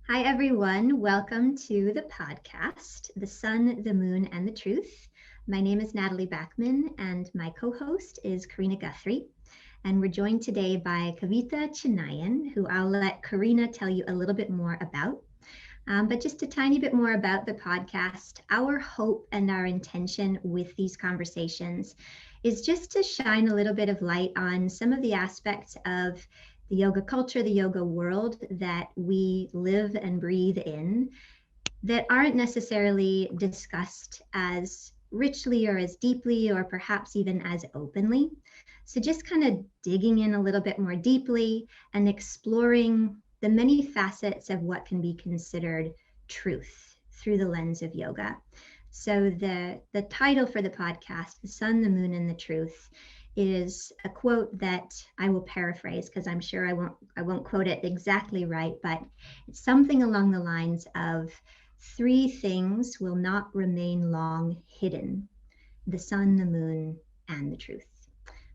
Hi, everyone. Welcome to the podcast, The Sun, the Moon, and the Truth. My name is Natalie Backman, and my co-host is Karina Guthrie. And we're joined today by Kavitha Chinnaiyan, who I'll let Karina tell you a little bit more about. But just a tiny bit more about the podcast. Our hope and our intention with these conversations is just to shine a little bit of light on some of the aspects of the yoga culture, the yoga world that we live and breathe in that aren't necessarily discussed as richly or as deeply or perhaps even as openly. So just kind of digging in a little bit more deeply and exploring the many facets of what can be considered truth through the lens of yoga. So the title for the podcast, The Sun, the Moon, and the Truth, is a quote that I will paraphrase because I'm sure I won't quote it exactly right, but it's something along the lines of three things will not remain long hidden: the sun, the moon, and the truth.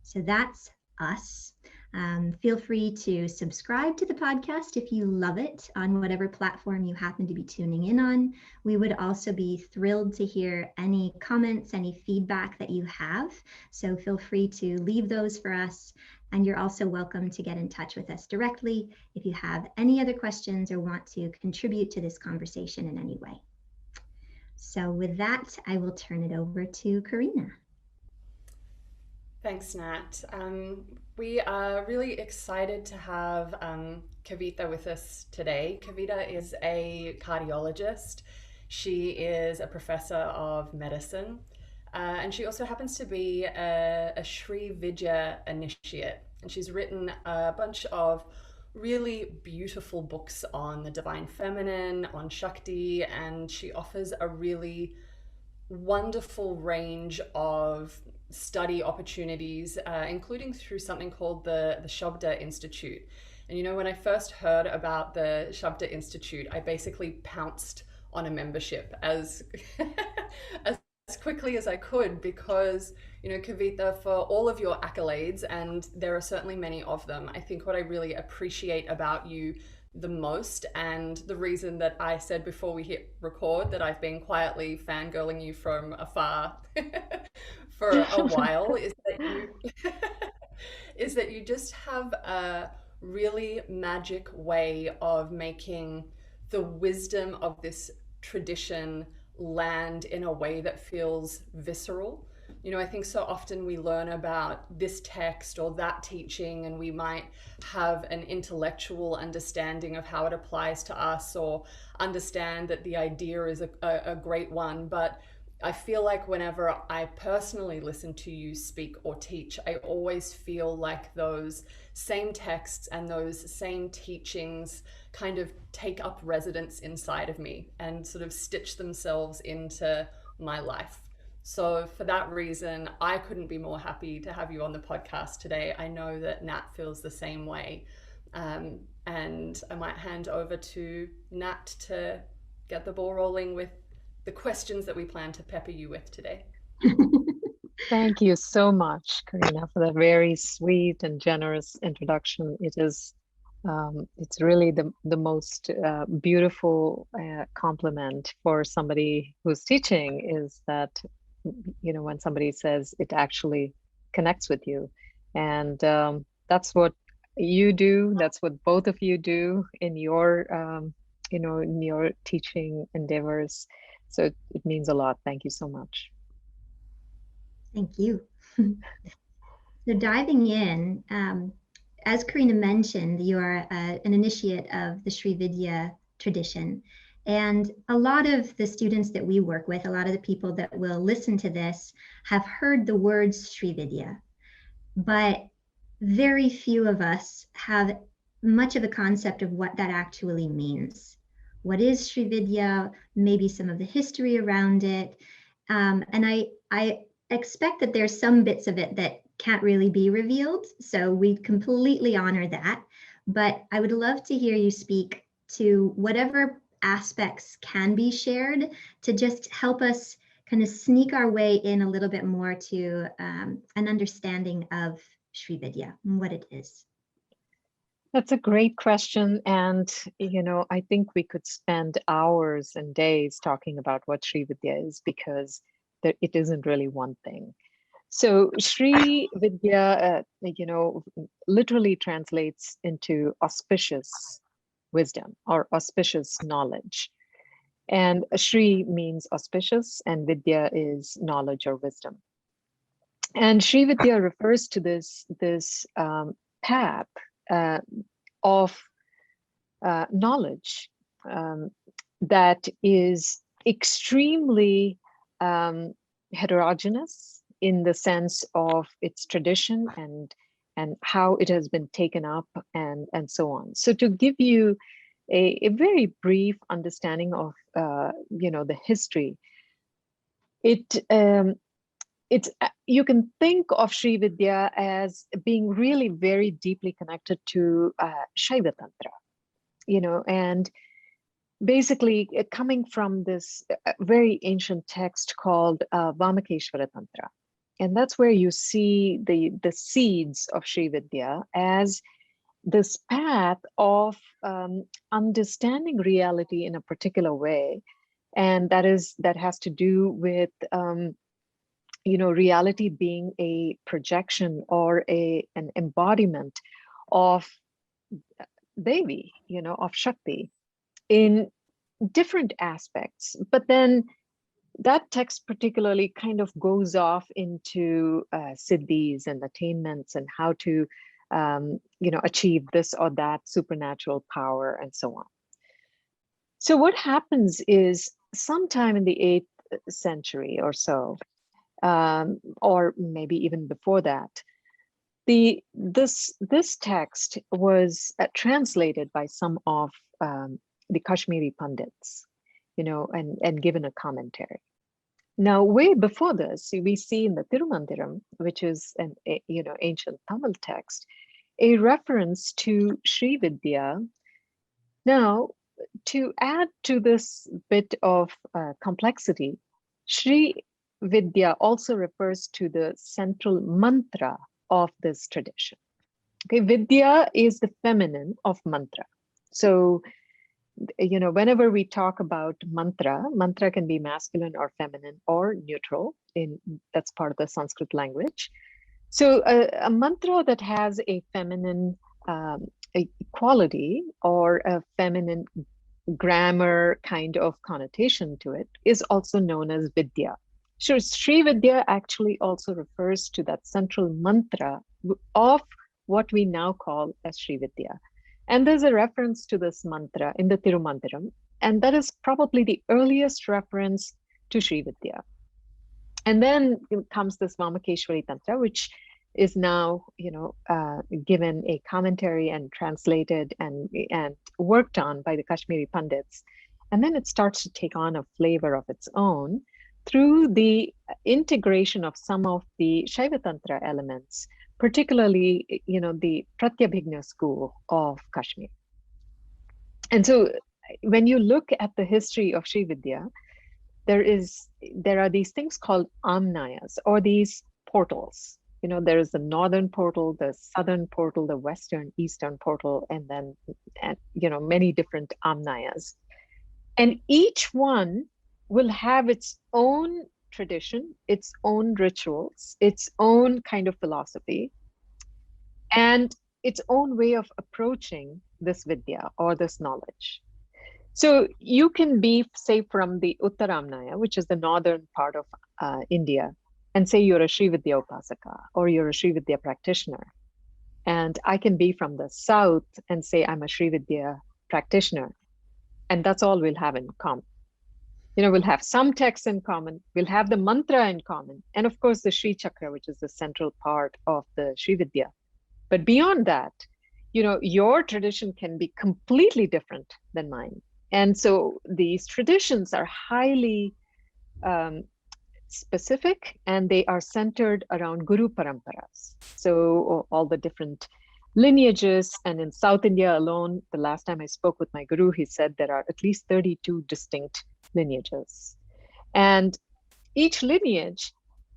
So that's us. Feel free to subscribe to the podcast if you love it on whatever platform you happen to be tuning in on. We would also be thrilled to hear any comments, any feedback that you have. So feel free to leave those for us. And you're also welcome to get in touch with us directly if you have any other questions or want to contribute to this conversation in any way. So with that, I will turn it over to Karina. Thanks, Nat. We are really excited to have Kavitha with us today. Kavitha is a cardiologist. She is a professor of medicine, and she also happens to be a Sri Vidya initiate. And she's written a bunch of really beautiful books on the divine feminine, on Shakti, and she offers a really wonderful range of study opportunities, including through something called the Shabda Institute. And you know, when I first heard about the Shabda Institute, I basically pounced on a membership as as quickly as I could because, you know, Kavitha, for all of your accolades, and there are certainly many of them, I think what I really appreciate about you the most, and the reason that I said before we hit record that I've been quietly fangirling you from afar for a while, is that you is that you just have a really magic way of making the wisdom of this tradition land in a way that feels visceral. You know, I think so often we learn about this text or that teaching, and we might have an intellectual understanding of how it applies to us or understand that the idea is a great one. But I feel like whenever I personally listen to you speak or teach, I always feel like those same texts and those same teachings kind of take up residence inside of me and sort of stitch themselves into my life. So for that reason, I couldn't be more happy to have you on the podcast today. I know that Nat feels the same way. And I might hand over to Nat to get the ball rolling with the questions that we plan to pepper you with today. Thank you so much, Karina, for that very sweet and generous introduction. It's really the most beautiful compliment for somebody who's teaching is that, you know, when somebody says it actually connects with you. And that's what you do. That's what both of you do in your, in your teaching endeavors. So it means a lot. Thank you so much. Thank you. So diving in, as Karina mentioned, you are an initiate of the Sri Vidya tradition. And a lot of the students that we work with, a lot of the people that will listen to this have heard the words Sri Vidya, but very few of us have much of a concept of what that actually means. What is Sri Vidya? Maybe some of the history around it. And I expect that there's some bits of it that can't really be revealed. So we completely honor that. But I would love to hear you speak to whatever aspects can be shared to just help us kind of sneak our way in a little bit more to an understanding of Sri Vidya and what it is. That's a great question. And, I think we could spend hours and days talking about what Sri Vidya is, because it isn't really one thing. So Sri Vidya, literally translates into auspicious wisdom or auspicious knowledge. And Sri means auspicious, and Vidya is knowledge or wisdom. And Sri Vidya refers to this path uh, of knowledge um, that is extremely um, heterogeneous in the sense of its tradition and how it has been taken up and so on. So to give you a very brief understanding of the history, it it's you can think of Sri Vidya as being really very deeply connected to Shaiva Tantra, and basically coming from this very ancient text called Vamakeshwara Tantra. And that's where you see the seeds of Sri Vidya as this path of understanding reality in a particular way. And that has to do with reality being a projection or an embodiment of Devi, of Shakti in different aspects. But then that text particularly kind of goes off into siddhis and attainments and how to achieve this or that supernatural power and so on. So what happens is sometime in the 8th century or so, or maybe even before that, this text was translated by some of the Kashmiri Pandits, and given a commentary. Now, way before this, we see in the Tirumandiram, which is an ancient Tamil text, a reference to Sri Vidya. Now, to add to this bit of complexity, Sri Vidya also refers to the central mantra of this tradition. Okay, Vidya is the feminine of mantra. So, whenever we talk about mantra can be masculine or feminine or neutral. That's part of the Sanskrit language. So, a mantra that has a feminine a quality or a feminine grammar kind of connotation to it is also known as Vidya. Sure, Sri Vidya actually also refers to that central mantra of what we now call as Sri Vidya. And there's a reference to this mantra in the Tirumandiram, and that is probably the earliest reference to Sri Vidya. And then comes this Vamakeshwari Tantra, which is now, given a commentary and translated and worked on by the Kashmiri Pandits. And then it starts to take on a flavor of its own through the integration of some of the Shaiva Tantra elements, particularly, the Pratyabhijna school of Kashmir. And so when you look at the history of Sri Vidya, there are these things called amnayas, or these portals. There is the northern portal, the southern portal, the western, eastern portal, and then, many different amnayas. And each one will have its own tradition, its own rituals, its own kind of philosophy, and its own way of approaching this Vidya or this knowledge. So you can be, say, from the Uttaramnaya, which is the northern part of India, and say you're a Sri Vidya Upasaka or you're a Sri Vidya practitioner. And I can be from the south and say I'm a Sri Vidya practitioner. And that's all we'll have in common. We'll have some texts in common, we'll have the mantra in common, and of course the Sri Chakra, which is the central part of the Sri Vidya. But beyond that, your tradition can be completely different than mine. And so these traditions are highly specific, and they are centered around Guru Paramparas. So all the different lineages, and in South India alone, the last time I spoke with my guru, he said there are at least 32 distinct lineages. And each lineage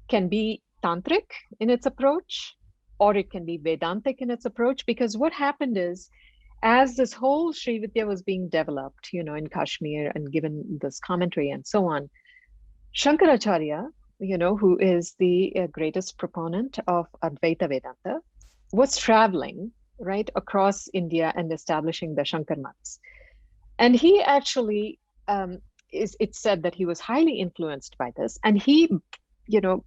can be tantric in its approach, or it can be Vedantic in its approach, because what happened is as this whole Sri Vidya was being developed, in Kashmir and given this commentary and so on, Shankaracharya, who is the greatest proponent of Advaita Vedanta, was traveling right across India and establishing the Shankar maths. And he actually it's said that he was highly influenced by this, and he,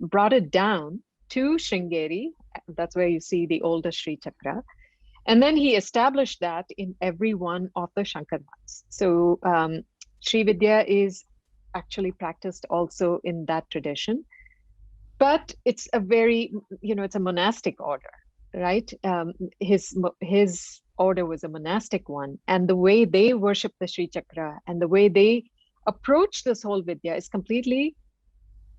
brought it down to Sringeri. That's where you see the oldest Sri Chakra. And then he established that in every one of the Shankar maths. So Sri Vidya is actually practiced also in that tradition. But it's a very, it's a monastic order, right? His order was a monastic one. And the way they worship the Sri Chakra and the way they approach this whole Vidya is completely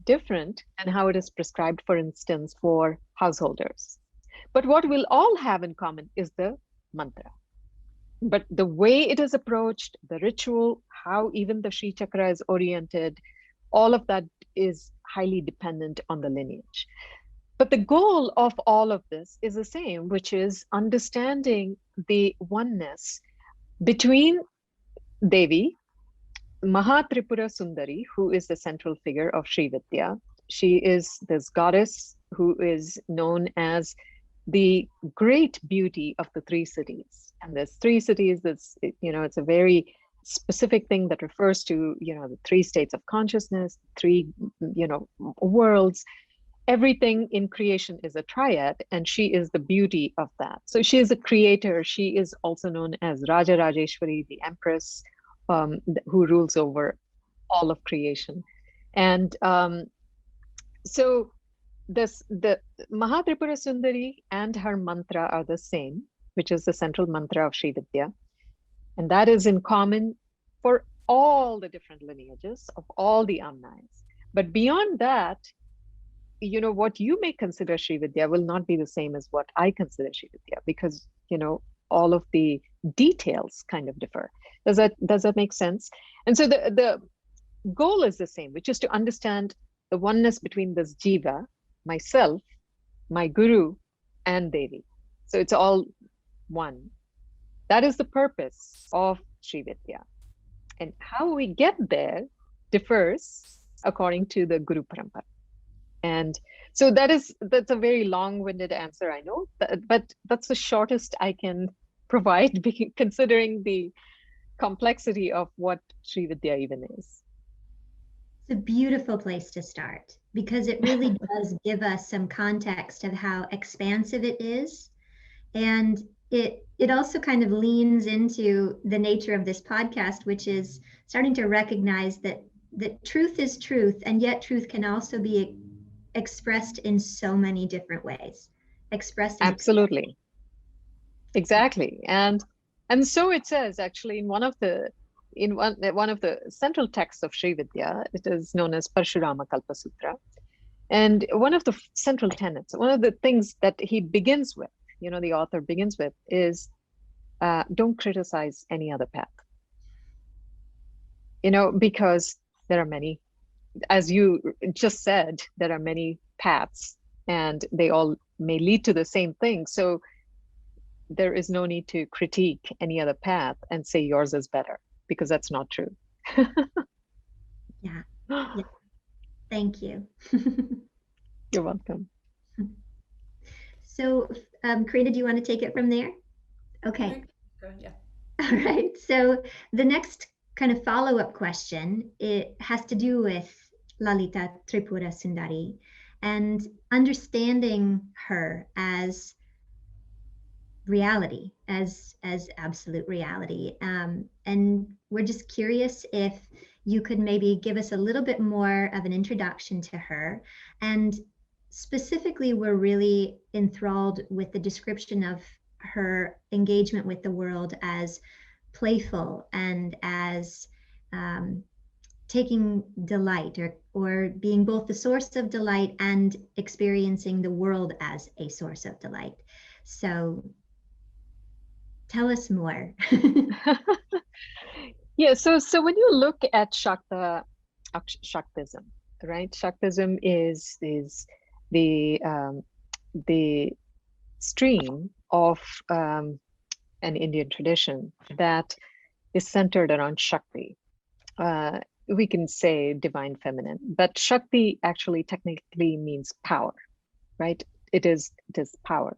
different than how it is prescribed, for instance, for householders. But what we'll all have in common is the mantra. But the way it is approached, the ritual, how even the Sri Chakra is oriented, all of that is highly dependent on the lineage. But the goal of all of this is the same, which is understanding the oneness between Devi, Mahatripura Sundari, who is the central figure of Sri Vidya. She is this goddess who is known as the great beauty of the three cities. And there's three cities, that's, it's a very specific thing that refers to, the three states of consciousness, three, worlds. Everything in creation is a triad, and she is the beauty of that. So she is a creator. She is also known as Raja Rajeshwari, the empress, who rules over all of creation. And so the Mahatripura Sundari and her mantra are the same, which is the central mantra of Sri Vidya. And that is in common for all the different lineages of all the Amnais. But beyond that, what you may consider Sri Vidya will not be the same as what I consider Sri Vidya, because, all of the details kind of differ. Does that make sense? And so the goal is the same, which is to understand the oneness between this jiva, myself, my guru, and Devi. So it's all one. That is the purpose of Sri Vidya. And how we get there differs according to the Guru Parampara. And so that's a very long-winded answer, I know, but that's the shortest I can provide, considering the complexity of what Sri Vidya even is. It's a beautiful place to start, because it really does give us some context of how expansive it is. And it also kind of leans into the nature of this podcast, which is starting to recognize that truth is truth, and yet truth can also be expressed in so many different ways. Absolutely. Exactly. And so it says actually in one of the central texts of Sri Vidya, it is known as Parshurama Kalpa Sutra. And one of the central tenets, one of the things that he begins with, the author begins with, is don't criticize any other path. Because there are many, as you just said, there are many paths and they all may lead to the same thing. So there is no need to critique any other path and say yours is better, because that's not true. Yeah. Thank you. You're welcome. So, Karina, do you want to take it from there? Okay. Yeah. All right. So the next kind of follow-up question, it has to do with Lalita Tripura Sundari and understanding her as reality, as absolute reality. And we're just curious if you could maybe give us a little bit more of an introduction to her. And specifically, we're really enthralled with the description of her engagement with the world as playful and as taking delight, or being both the source of delight and experiencing the world as a source of delight. So tell us more. Yeah, so when you look at Shaktism, right? Shaktism is the stream of an Indian tradition that is centered around Shakti. We can say divine feminine, but Shakti actually technically means power, right? It is power.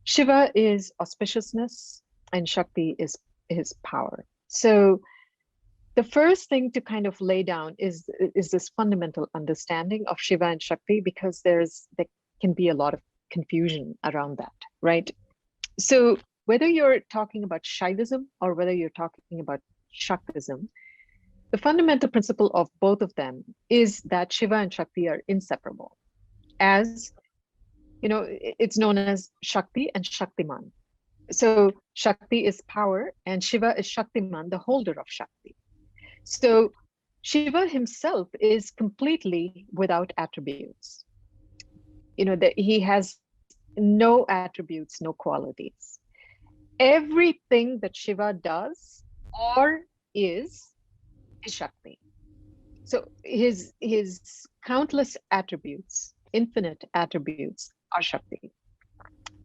Shiva is auspiciousness and Shakti is power. So the first thing to kind of lay down is this fundamental understanding of Shiva and Shakti, because there can be a lot of confusion around that, right? So whether you're talking about Shaivism or whether you're talking about Shaktism, the fundamental principle of both of them is that Shiva and Shakti are inseparable. As you know, it's known as Shakti and Shaktiman. So Shakti is power and Shiva is Shaktiman, the holder of Shakti. So Shiva himself is completely without attributes. You know, that he has no attributes, no qualities. Everything that Shiva does or is Shakti. So his countless attributes, infinite attributes, are Shakti.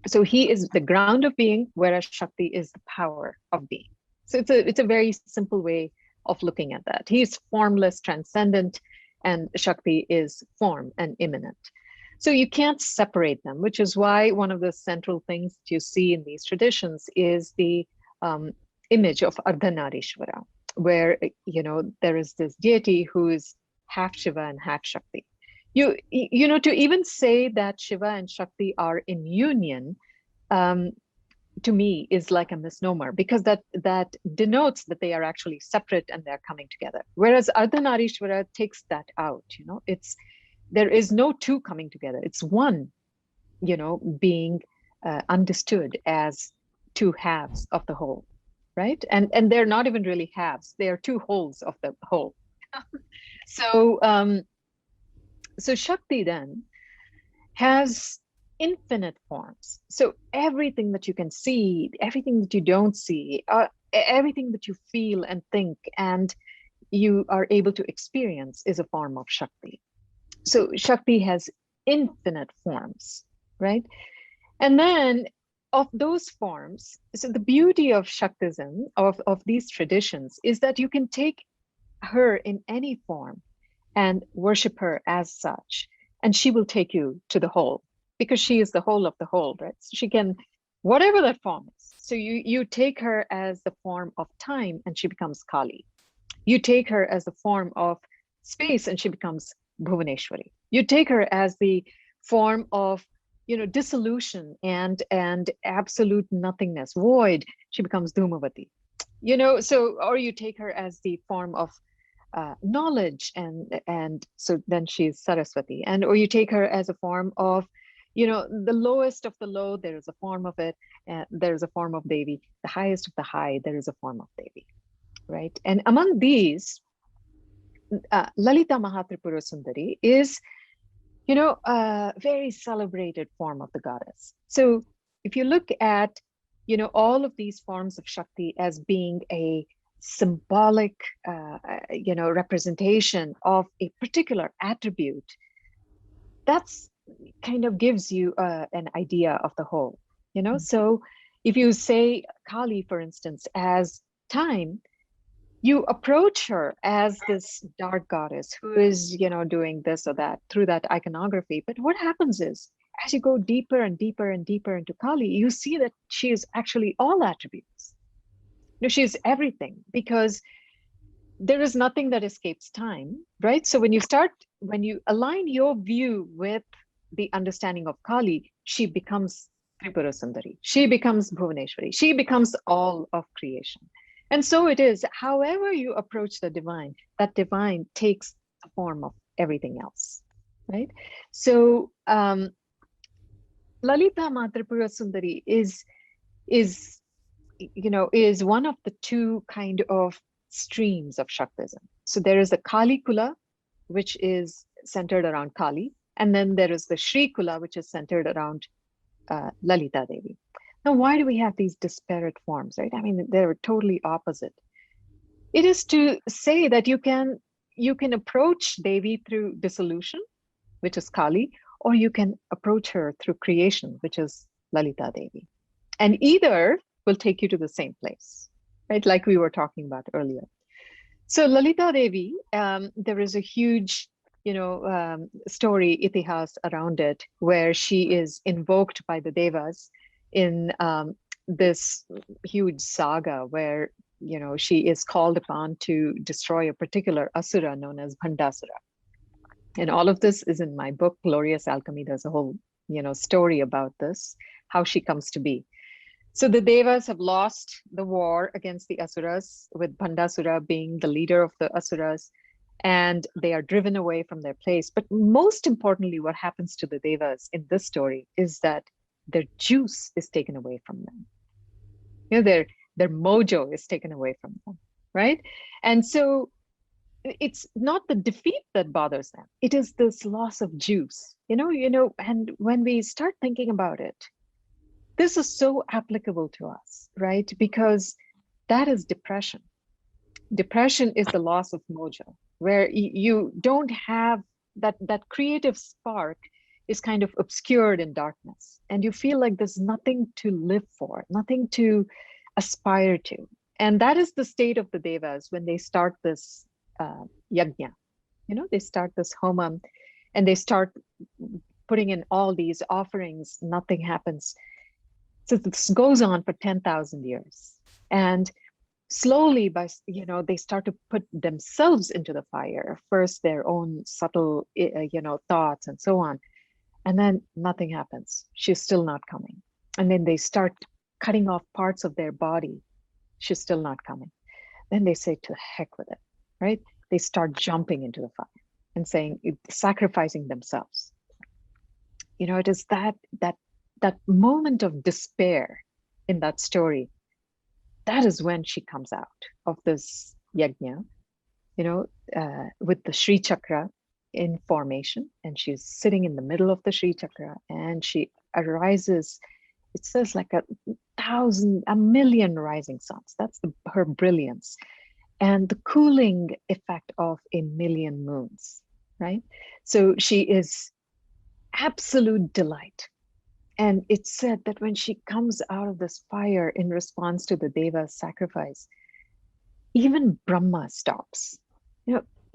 So he is the ground of being, whereas Shakti is the power of being. So it's a very simple way of looking at that. He is formless, transcendent, and Shakti is form and immanent. So you can't separate them, which is why one of the central things that you see in these traditions is the image of Ardhanarishvara, where there is this deity who is half Shiva and half Shakti. You know, to even say that Shiva and Shakti are in union, to me is like a misnomer, because that denotes that they are actually separate and they're coming together. Whereas Ardhanarishvara takes that out. You know, there is no two coming together. It's one, being understood as two halves of the whole, right? And they're not even really halves. They are two wholes of the whole. So Shakti then has infinite forms. So everything that you can see, everything that you don't see, everything that you feel and think and you are able to experience is a form of Shakti. So Shakti has infinite forms, right? And then of those forms, so the beauty of Shaktism, of these traditions, is that you can take her in any form and worship her as such, and she will take you to the whole, because she is the whole of the whole, right? So she can, whatever that form is. So you take her as the form of time and she becomes Kali. You take her as the form of space and she becomes Bhuvaneshwari. You take her as the form of dissolution and absolute nothingness, void, she becomes Dhumavati. So, or you take her as the form of knowledge, and so then she's Saraswati. And or you take her as a form of the lowest of the low, there is a form of it, there is a form of Devi. The highest of the high, there is a form of Devi, right? And among these, Lalita Mahatripura Sundari is a very celebrated form of the goddess. So if you look at all of these forms of Shakti as being a symbolic representation of a particular attribute, that's kind of gives you an idea of the whole. So if you say Kali, for instance, as time, you approach her as this dark goddess who is doing this or that through that iconography. But what happens is, as you go deeper and deeper and deeper into Kali, you see that she is actually all attributes. She's everything, because there is nothing that escapes time, right? So when you align your view with the understanding of Kali, she becomes Tripura Sundari. She becomes Bhuvaneshwari. She becomes all of creation. And so it is, however you approach the divine, that divine takes the form of everything else, right? So Lalita Mahatripura Sundari is one of the two kind of streams of Shaktism. So there is the Kali Kula, which is centered around Kali, and then there is the Shri Kula, which is centered around Lalita Devi. Now, why do we have these disparate forms, right? I mean, they're totally opposite. It is to say that you can approach Devi through dissolution, which is Kali, or you can approach her through creation, which is Lalita Devi. And either will take you to the same place, right? Like we were talking about earlier. So Lalita Devi, there is a huge, story, itihas around it, where she is invoked by the devas in this huge saga where, she is called upon to destroy a particular asura known as Bhandasura. And all of this is in my book, Glorious Alchemy. There's a whole, story about this, how she comes to be. So the Devas have lost the war against the Asuras, with Bhandasura being the leader of the Asuras, and they are driven away from their place. But most importantly, what happens to the Devas in this story is that their juice is taken away from them. Their mojo is taken away from them, right? And so it's not the defeat that bothers them. It is this loss of juice, and when we start thinking about it, this is so applicable to us, right? Because that is depression. Depression is the loss of mojo, where you don't have that creative spark is kind of obscured in darkness. And you feel like there's nothing to live for, nothing to aspire to. And that is the state of the devas when they start this yajna. They start this homam and they start putting in all these offerings, nothing happens. So this goes on for 10,000 years. And slowly they start to put themselves into the fire, first their own subtle, thoughts and so on. And then nothing happens. She's still not coming. And then they start cutting off parts of their body. She's still not coming. Then they say, to heck with it, right? They start jumping into the fire and sacrificing themselves. It is that moment of despair in that story. That is when she comes out of this yajna, with the Sri Chakra in formation, and she's sitting in the middle of the Sri Chakra, and she arises. It says like a million rising suns. That's her brilliance, and the cooling effect of a million moons, right? So she is absolute delight. And it's said that when she comes out of this fire in response to the Deva's sacrifice, even Brahma stops.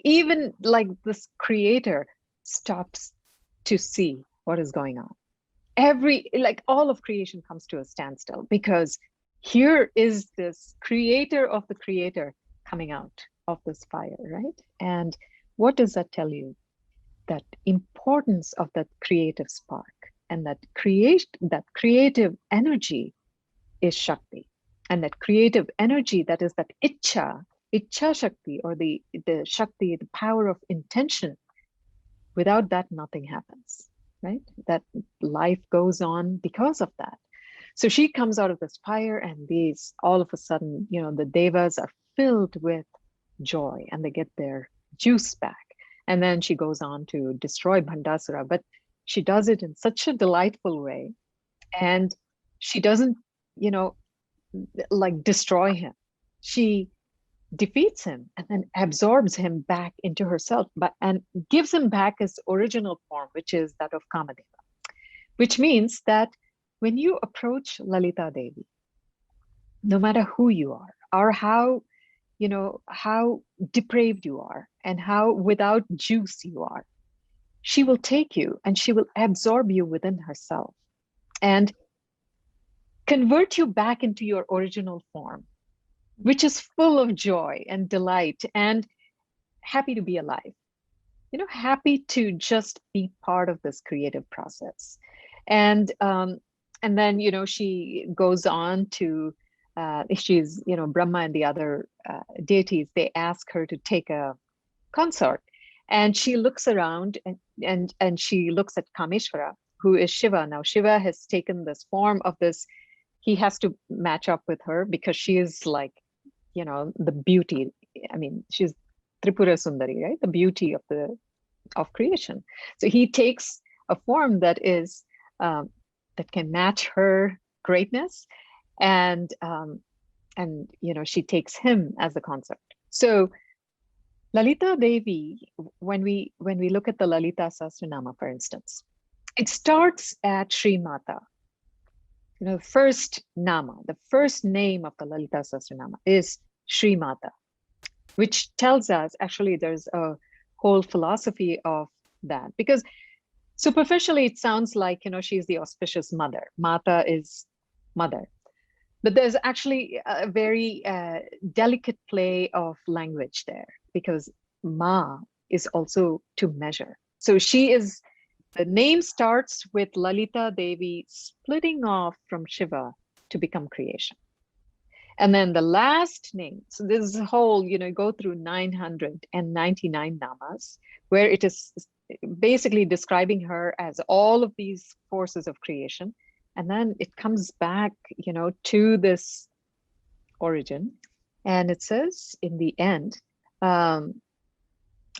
Even like this creator stops to see what is going on. All of creation comes to a standstill, because here is this creator of the creator coming out of this fire, right? And what does that tell you? That importance of that creative spark. And that creative energy is Shakti. And that creative energy, that is that Ichcha Shakti, or the Shakti, the power of intention, without that, nothing happens, right? That life goes on because of that. So she comes out of this fire, and all of a sudden, the Devas are filled with joy and they get their juice back. And then she goes on to destroy Bhandasura. But she does it in such a delightful way, and she doesn't, destroy him. She defeats him and then absorbs him back into herself, and gives him back his original form, which is that of Kamadeva. Which means that when you approach Lalita Devi, no matter who you are, or how depraved you are, and how without juice you are, she will take you and she will absorb you within herself and convert you back into your original form, which is full of joy and delight and happy to be alive, happy to just be part of this creative process. And then, she goes on to, she's, Brahma and the other deities, they ask her to take a consort. And she looks around and she looks at Kameshwara, who is Shiva. Now, Shiva has taken this form of this. He has to match up with her because she is like, the beauty. I mean, she's Tripura Sundari, right? The beauty of creation. So he takes a form that is that can match her greatness, and she takes him as the consort. So Lalita Devi, when we look at the Lalita Sahasranama, for instance, it starts at Sri Mata. first nama, the first name of the Lalita Sahasranama is Sri Mata, which tells us actually there's a whole philosophy of that. Because superficially, it sounds like, she's the auspicious mother. Mata is mother. But there's actually a very delicate play of language there, because Ma is also to measure. So the name starts with Lalita Devi splitting off from Shiva to become creation. And then the last name, so this is a whole, go through 999 namas, where it is basically describing her as all of these forces of creation. And then it comes back, to this origin. And it says in the end,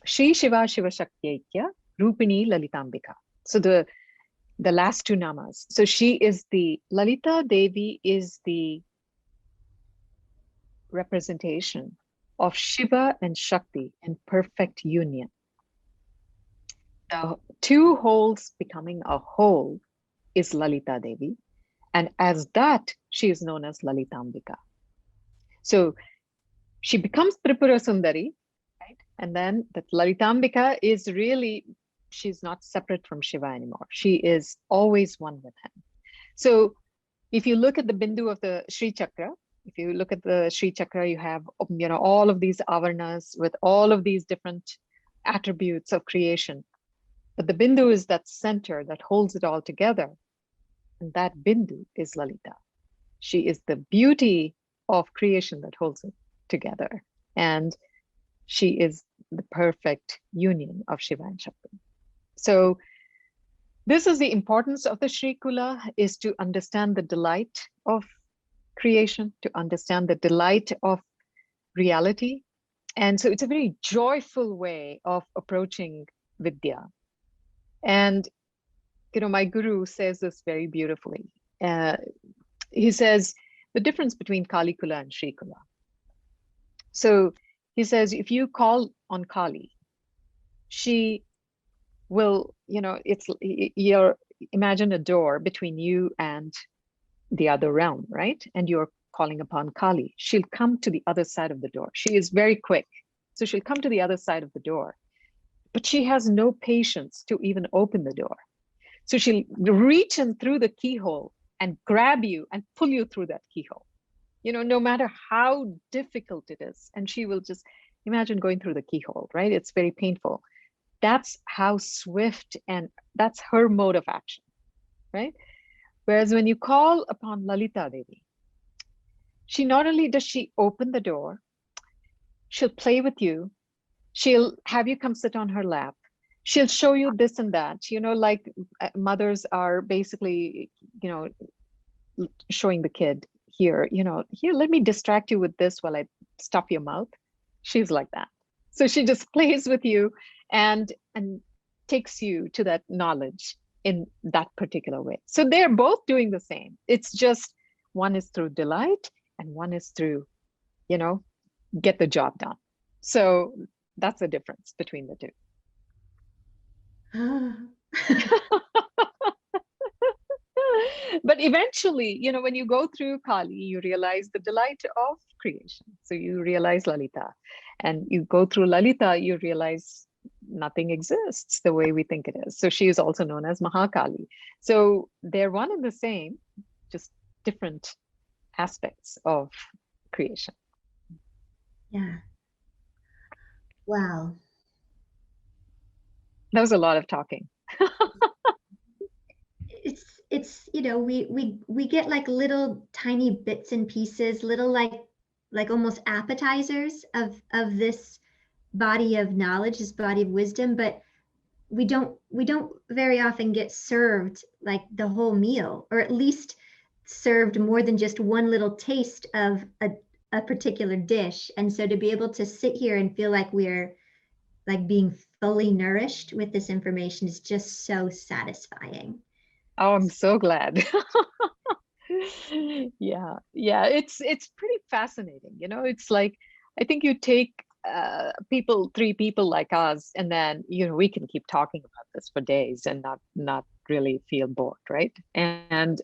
Shri Shiva Shiva Shaktiekya Rupini Lalitambika. So the last two namas. So she is the Lalita Devi is the representation of Shiva and Shakti in perfect union. The two wholes becoming a whole is Lalita Devi. And as that, she is known as Lalitambika. So she becomes Tripura Sundari, right? And then that Lalitambika is really, she's not separate from Shiva anymore. She is always one with him. So if you look at the Bindu of the Sri Chakra, if you look at the Sri Chakra, you have, all of these avarnas with all of these different attributes of creation. But the Bindu is that center that holds it all together. And that Bindu is Lalita. She is the beauty of creation that holds it together. And she is the perfect union of Shiva and Shakti. So this is the importance of the Sri Kula, is to understand the delight of creation, to understand the delight of reality. And so it's a very joyful way of approaching Vidya. And, my guru says this very beautifully. He says the difference between Kali Kula and Sri Kula. So he says, if you call on Kali, she will, imagine a door between you and the other realm, right? And you're calling upon Kali. She'll come to the other side of the door. She is very quick. So she'll come to the other side of the door, but she has no patience to even open the door. So she'll reach in through the keyhole and grab you and pull you through that keyhole, no matter how difficult it is. And she will just imagine going through the keyhole, right? It's very painful. That's how swift, and that's her mode of action, right? Whereas when you call upon Lalita Devi, she not only does she open the door, she'll play with you. She'll have you come sit on her lap. She'll show you this and that, like mothers are basically, showing the kid here, here, let me distract you with this while I stuff your mouth. She's like that. So she just plays with you and takes you to that knowledge in that particular way. So they're both doing the same. It's just one is through delight and one is through, get the job done. So that's the difference between the two. But eventually, when you go through Kali, you realize the delight of creation. So you realize Lalita, and you go through Lalita, you realize nothing exists the way we think it is. So she is also known as Mahakali. So they're one and the same, just different aspects of creation. Yeah. Wow. That was a lot of talking. It's we get like little tiny bits and pieces, little like almost appetizers of this body of knowledge, this body of wisdom, but we don't very often get served like the whole meal, or at least served more than just one little taste of a particular dish. And so to be able to sit here and feel like we're like being fully nourished with this information is just so satisfying. Oh, I'm so glad. Yeah, it's pretty fascinating. It's like, I think you take three people like us, and then we can keep talking about this for days and not really feel bored, right? And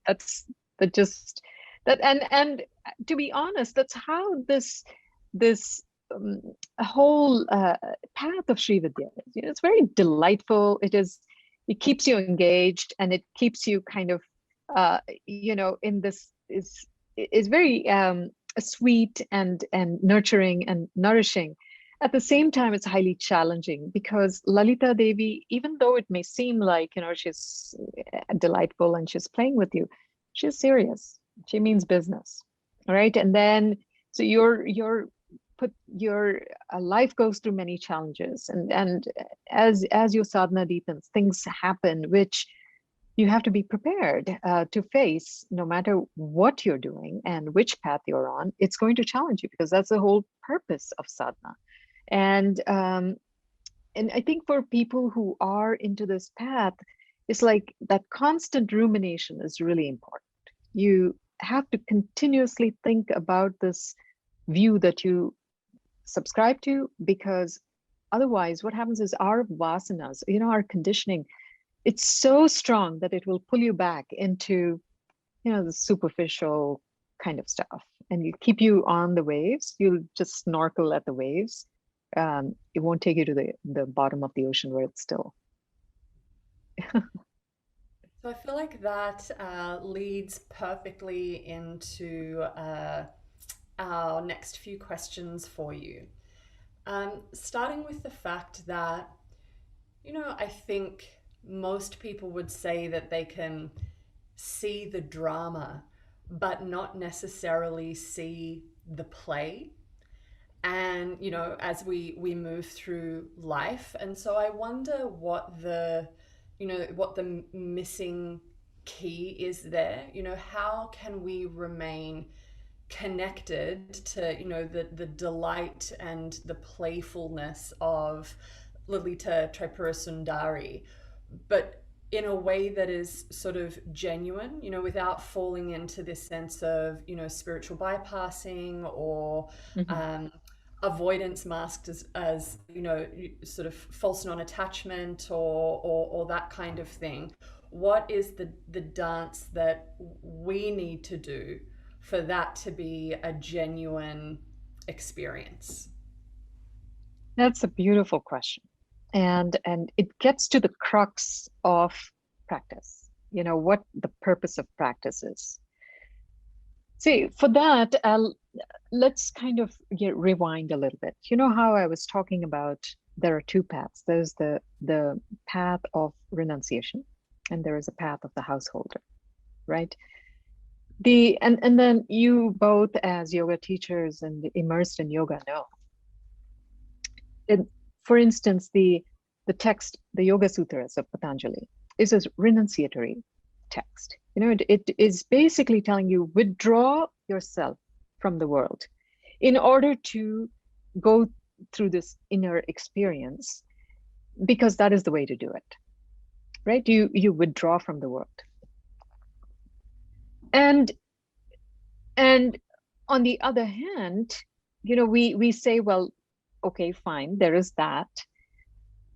that's that just that and to be honest, that's how this whole path of Sri Vidya is. You know, it's very delightful. It keeps you engaged, and it keeps you kind of in this is very sweet and nurturing and nourishing. At the same time, it's highly challenging because Lalita Devi, even though it may seem like, she's delightful and she's playing with you, she's serious. She means business. All right. And then, so your life goes through many challenges. And as your sadhana deepens, things happen, which you have to be prepared to face. No matter what you're doing and which path you're on, it's going to challenge you, because that's the whole purpose of sadhana. And I think for people who are into this path, it's like that constant rumination is really important. You have to continuously think about this view that you subscribe to, because otherwise what happens is our vasanas, our conditioning, it's so strong that it will pull you back into, the superficial kind of stuff, and you keep you on the waves. You'll just snorkel at the waves. It won't take you to the bottom of the ocean where it's still. So I feel like that leads perfectly into our next few questions for you. Starting with the fact that, I think most people would say that they can see the drama, but not necessarily see the play. And, as we move through life. And so I wonder what the missing key is there. How can we remain connected to, the delight and the playfulness of Lalita Tripura Sundari, but in a way that is sort of genuine, without falling into this sense of, spiritual bypassing or avoidance masked as sort of false non-attachment or that kind of thing. What is the dance that we need to do for that to be a genuine experience? That's a beautiful question. And it gets to the crux of practice, what the purpose of practice is. See, for that, let's kind of rewind a little bit. You know how I was talking about there are two paths. There's the path of renunciation, and there is a path of the householder, right? And then you both, as yoga teachers and immersed in yoga, know. For instance, the text, the Yoga Sutras of Patanjali, is a renunciatory text. It is basically telling you, withdraw yourself from the world in order to go through this inner experience, because that is the way to do it, right? You withdraw from the world. And on the other hand, we say, well, okay, fine, there is that.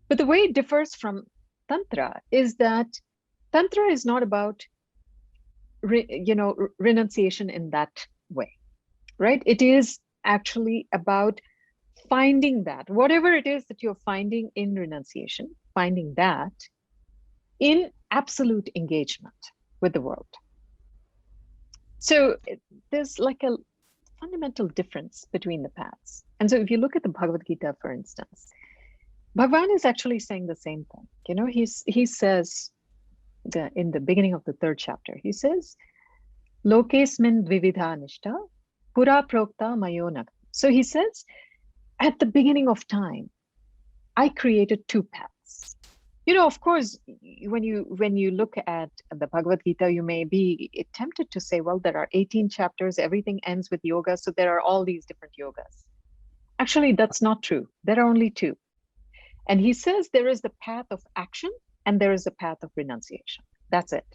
But the way it differs from Tantra is that Tantra is not about renunciation in that way, right? It is actually about finding that, whatever it is that you're finding in renunciation, finding that in absolute engagement with the world. So there's like a fundamental difference between the paths. And so if you look at the Bhagavad Gita, for instance, Bhagavan is actually saying the same thing. He says in the beginning of the third chapter, he says, Lokesmin dvividha nishta, pura prokta mayonag. So he says, at the beginning of time, I created two paths. Of course, when you look at the Bhagavad Gita, you may be tempted to say, well, there are 18 chapters, everything ends with yoga, so there are all these different yogas. Actually, that's not true. There are only two. And he says there is the path of action and there is the path of renunciation. That's it.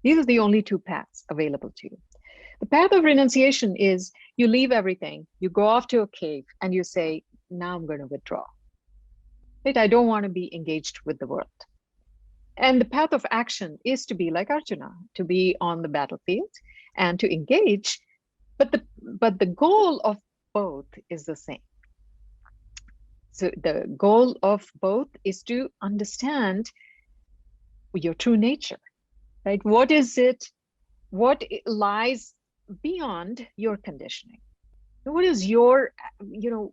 These are the only two paths available to you. The path of renunciation is you leave everything, you go off to a cave and you say, now I'm going to withdraw. Right? I don't want to be engaged with the world. And the path of action is to be like Arjuna, to be on the battlefield and to engage. But the goal of both is the same. So the goal of both is to understand your true nature, right? What is it? What lies beyond your conditioning? What is your,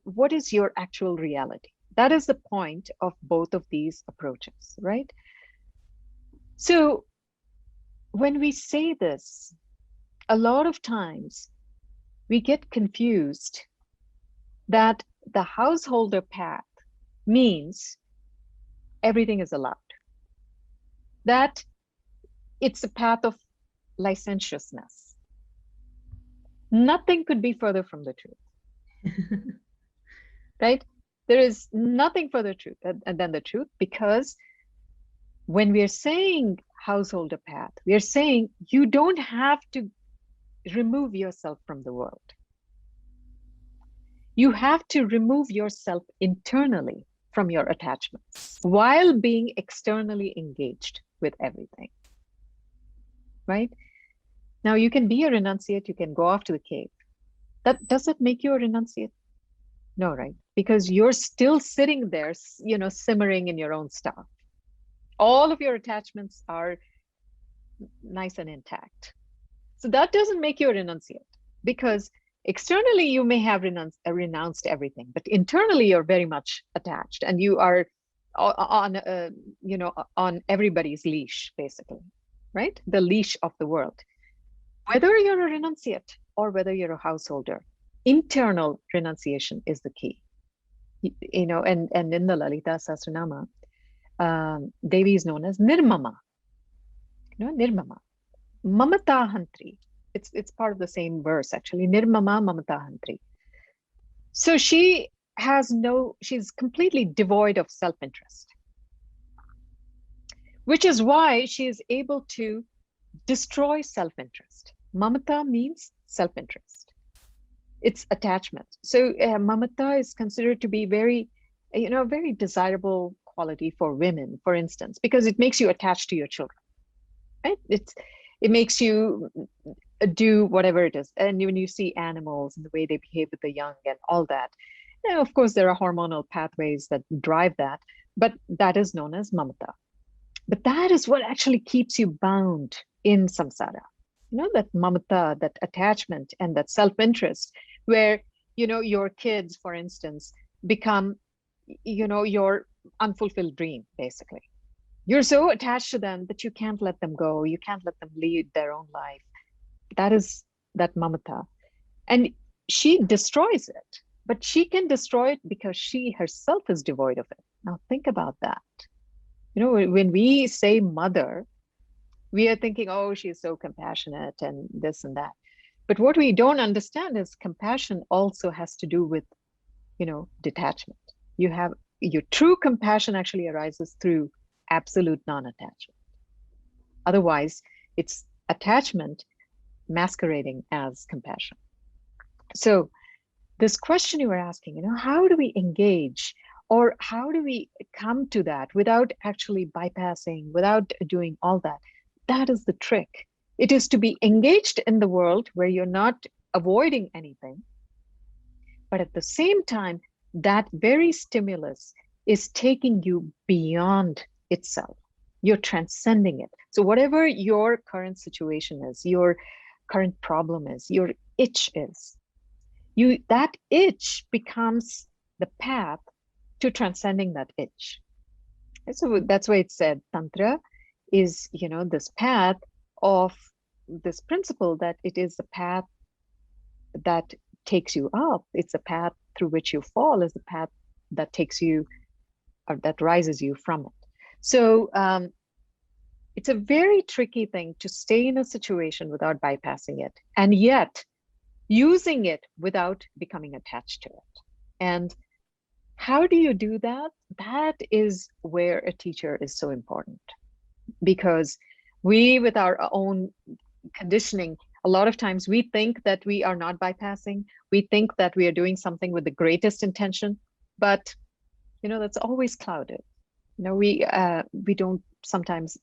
what is your actual reality? That is the point of both of these approaches, right? So when we say this, a lot of times we get confused that the householder path means everything is allowed, that it's a path of licentiousness. Nothing could be further from the truth, right? There is nothing further truth than the truth, because when we are saying householder path, we are saying you don't have to remove yourself from the world. You have to remove yourself internally from your attachments while being externally engaged with everything, right? Now, you can be a renunciate, you can go off to the cave. Does it make you a renunciate? No, right? Because you're still sitting there, simmering in your own stuff. All of your attachments are nice and intact. So that doesn't make you a renunciate, because externally you may have renounced everything, but internally you're very much attached, and you are on everybody's leash, basically, right? The leash of the world. Whether you're a renunciate or whether you're a householder, internal renunciation is the key. And in the Lalita Sahasranama, Devi is known as Nirmama. Nirmama. Mamata Hantri. It's part of the same verse, actually. Nirmama Mamata Hantri. So she's completely devoid of self-interest, which is why she is able to destroy self-interest. Mamata means self-interest. It's attachment. So mamata is considered to be very desirable quality for women, for instance, because it makes you attached to your children, right? It makes you do whatever it is. And when you see animals and the way they behave with the young and all that, of course, there are hormonal pathways that drive that, but that is known as mamata. But that is what actually keeps you bound in samsara. That mamata, that attachment, and that self-interest, where, your kids, for instance, become, your unfulfilled dream, basically. You're so attached to them that you can't let them go. You can't let them lead their own life. That is that mamata. And she destroys it, but she can destroy it because she herself is devoid of it. Now think about that. When we say mother, we are thinking, oh, she's so compassionate and this and that. But what we don't understand is compassion also has to do with, detachment. Your true compassion actually arises through absolute non-attachment. Otherwise, it's attachment masquerading as compassion. So this question you were asking, how do we engage, or how do we come to that without actually bypassing, without doing all that? That is the trick. It is to be engaged in the world where you're not avoiding anything, but at the same time, that very stimulus is taking you beyond itself. You're transcending it. So whatever your current situation is, your current problem is, your itch is, that itch becomes the path to transcending that itch. So that's why it said Tantra is, this path of this principle, that it is the path that takes you up. It's a path through which you fall, is the path that takes you, or that rises you from it. So it's a very tricky thing to stay in a situation without bypassing it, and yet using it without becoming attached to it. And how do you do that? That is where a teacher is so important, because we, with our own conditioning, a lot of times we think that we are not bypassing. We think that we are doing something with the greatest intention, but that's always clouded. We don't sometimes,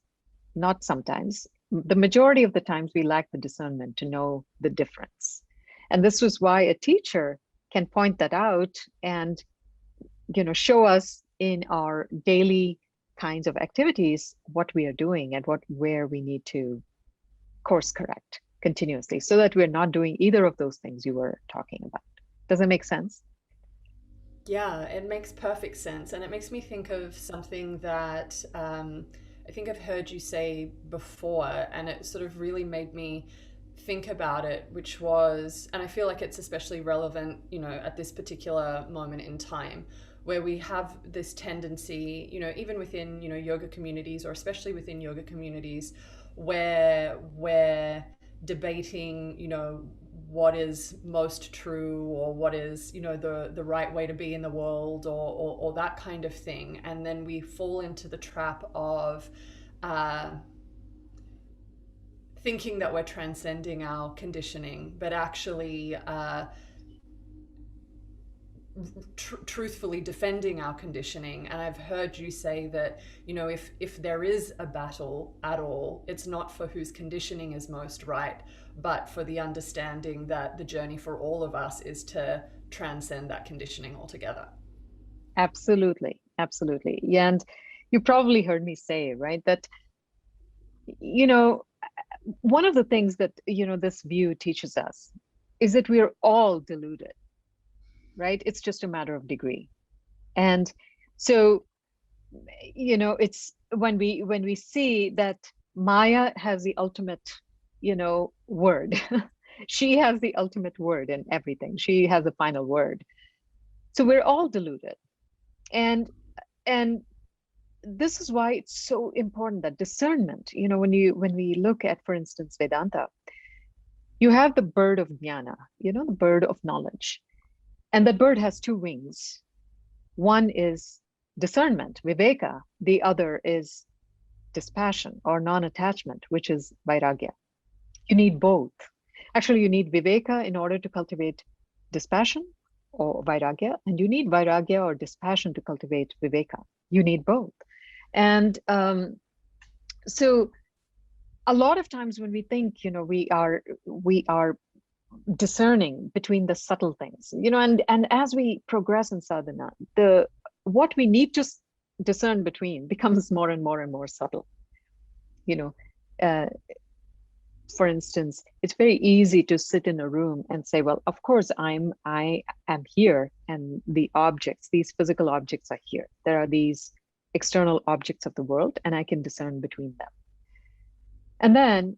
not sometimes, the majority of the times we lack the discernment to know the difference. And this was why a teacher can point that out and, show us in our daily kinds of activities what we are doing and where we need to course correct continuously, so that we're not doing either of those things you were talking about. Does that make sense? Yeah, it makes perfect sense. And it makes me think of something that I think I've heard you say before, and it sort of really made me think about it, which was, and I feel like it's especially relevant, at this particular moment in time, where we have this tendency, even within, yoga communities, or especially within yoga communities, where we're debating, what is most true, or what is, the right way to be in the world, or that kind of thing. And then we fall into the trap of thinking that we're transcending our conditioning, but actually truthfully defending our conditioning. And I've heard you say that, if there is a battle at all, it's not for whose conditioning is most right, but for the understanding that the journey for all of us is to transcend that conditioning altogether. Absolutely. Absolutely. Yeah, and you probably heard me say, right, that, one of the things that, this view teaches us is that we're all deluded, right? It's just a matter of degree. And so, it's when we see that Maya has the ultimate, word. She has the ultimate word in everything. She has the final word. So we're all deluded. And this is why it's so important that discernment, when we look at, for instance, Vedanta, you have the bird of jnana, the bird of knowledge. And that bird has two wings. One is discernment, viveka. The other is dispassion or non-attachment, which is vairagya. You need both. Actually, you need viveka in order to cultivate dispassion or vairagya, and you need vairagya or dispassion to cultivate viveka. You need both. And so a lot of times when we think, we are discerning between the subtle things, and as we progress in sadhana, what we need to discern between becomes more and more and more subtle. For instance, it's very easy to sit in a room and say, well, of course I am here, and the objects, these physical objects are here. There are these external objects of the world, and I can discern between them. And then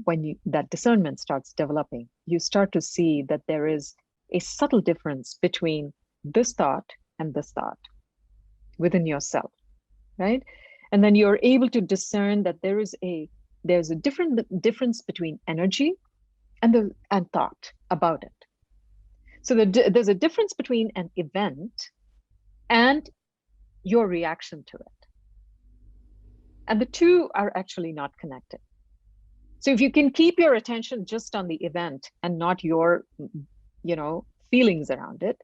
when that discernment starts developing, you start to see that there is a subtle difference between this thought and this thought within yourself, right? And then you're able to discern that there's a different difference between energy and thought about it. So there's a difference between an event and your reaction to it. And the two are actually not connected. So if you can keep your attention just on the event and not your, feelings around it,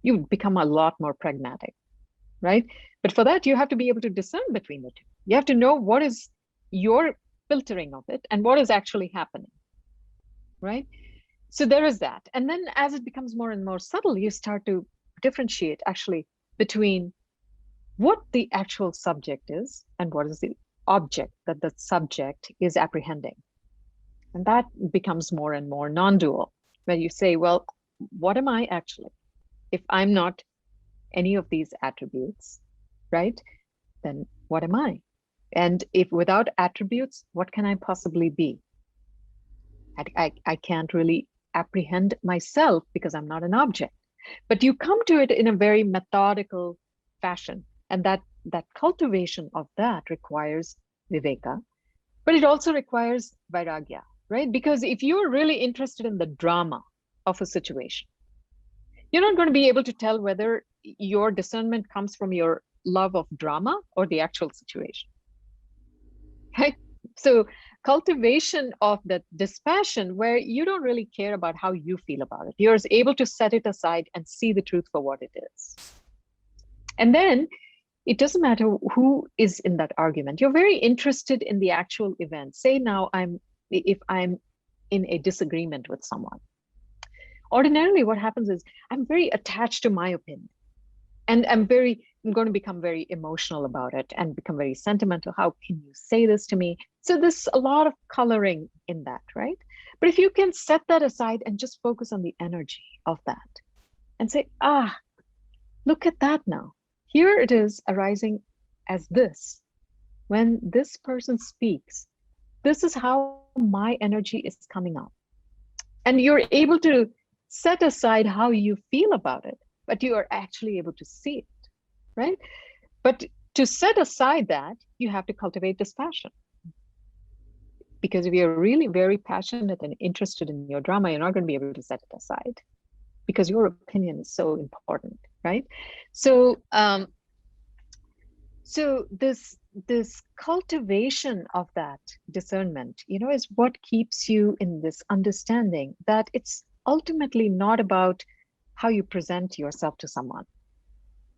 you become a lot more pragmatic, right? But for that, you have to be able to discern between the two. You have to know what is your filtering of it and what is actually happening, right? So there is that. And then as it becomes more and more subtle, you start to differentiate actually between what the actual subject is and what is the object that the subject is apprehending. And that becomes more and more non-dual, where you say, well, what am I actually? If I'm not any of these attributes, right, then what am I? And if without attributes, what can I possibly be? I can't really apprehend myself because I'm not an object. But you come to it in a very methodical fashion. And that cultivation of that requires viveka, but it also requires vairagya, right? Because if you're really interested in the drama of a situation, you're not going to be able to tell whether your discernment comes from your love of drama or the actual situation, right? So cultivation of that dispassion, where you don't really care about how you feel about it. You're able to set it aside and see the truth for what it is. And then It doesn't matter who is in that argument. You're very interested in the actual event. Say now if I'm in a disagreement with someone. Ordinarily, what happens is I'm very attached to my opinion. And I'm going to become very emotional about it and become very sentimental. How can you say this to me? So there's a lot of coloring in that, right? But if you can set that aside and just focus on the energy of that and say, look at that now. Here it is arising as this. When this person speaks, this is how my energy is coming up. And you're able to set aside how you feel about it, but you are actually able to see it, right? But to set aside that, you have to cultivate dispassion. Because if you're really very passionate and interested in your drama, you're not going to be able to set it aside because your opinion is so important, right? So, so this cultivation of that discernment, is what keeps you in this understanding that it's ultimately not about how you present yourself to someone.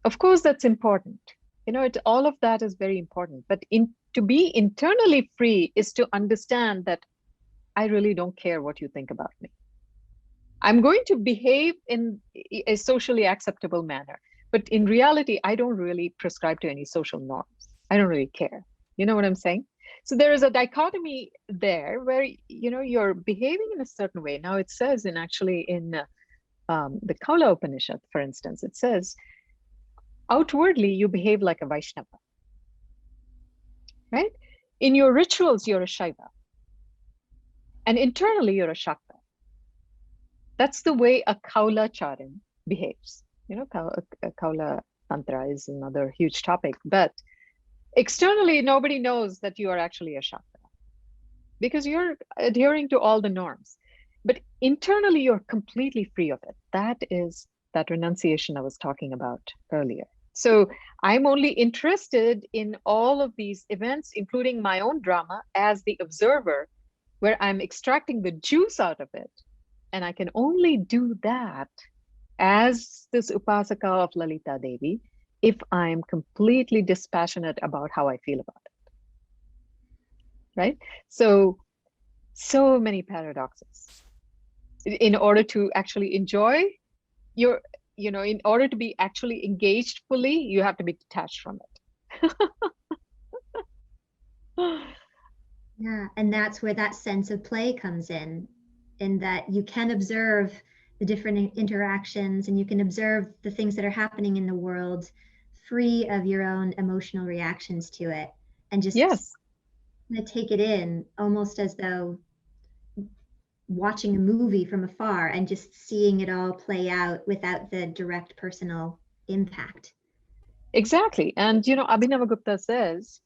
Of course, that's important. All of that is very important. But to be internally free is to understand that I really don't care what you think about me. I'm going to behave in a socially acceptable manner. But in reality, I don't really prescribe to any social norms. I don't really care. You know what I'm saying? So there is a dichotomy there where, you're behaving in a certain way. Now it says in the Kaula Upanishad, for instance, it says, outwardly, you behave like a Vaishnava, right? In your rituals, you're a Shaiva. And internally, you're a Shakta. That's the way a Kaula Charan behaves. Kaula Tantra is another huge topic, but externally, nobody knows that you are actually a Shakta because you're adhering to all the norms. But internally, you're completely free of it. That is that renunciation I was talking about earlier. So I'm only interested in all of these events, including my own drama, as the observer, where I'm extracting the juice out of it. And I can only do that as this Upasaka of Lalitha Devi if I'm completely dispassionate about how I feel about it. Right? So many paradoxes. In order to actually enjoy in order to be actually engaged fully, you have to be detached from it. Yeah, and that's where that sense of play comes in that you can observe the different interactions and you can observe the things that are happening in the world free of your own emotional reactions to it and just take it in almost as though watching a movie from afar and just seeing it all play out without the direct personal impact. Exactly. And, Abhinavagupta says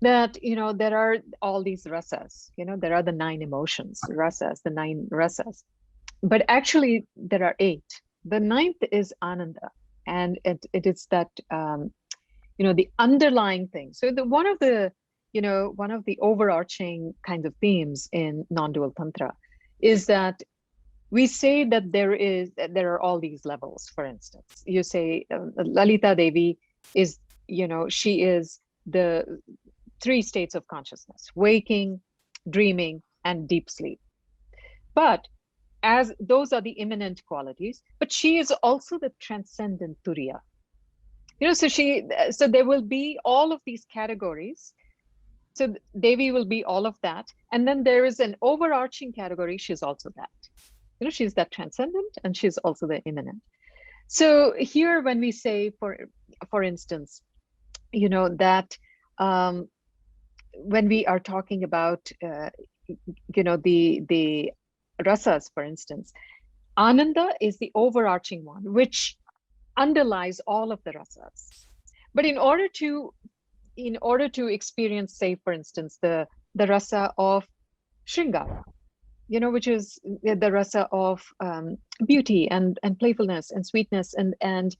that, there are all these rasas, there are the 9 emotions, the 9 rasas. But actually, there are 8. The 9th is Ananda. And it is that, the underlying thing. So one of the overarching kinds of themes in non-dual Tantra is that we say that there are all these levels. For instance, you say Lalitha Devi is, she is the 3 states of consciousness: waking, dreaming, and deep sleep. But as those are the immanent qualities, but she is also the transcendent Turiya. So there will be all of these categories. So Devi will be all of that. And then there is an overarching category. She's also that. She's that transcendent and she's also the immanent. So here when we say, for instance, that when we are talking about, the rasas, for instance, Ananda is the overarching one, which underlies all of the rasas. But in order to experience, say, for instance, the rasa of Shringara, which is the rasa of beauty and playfulness and sweetness and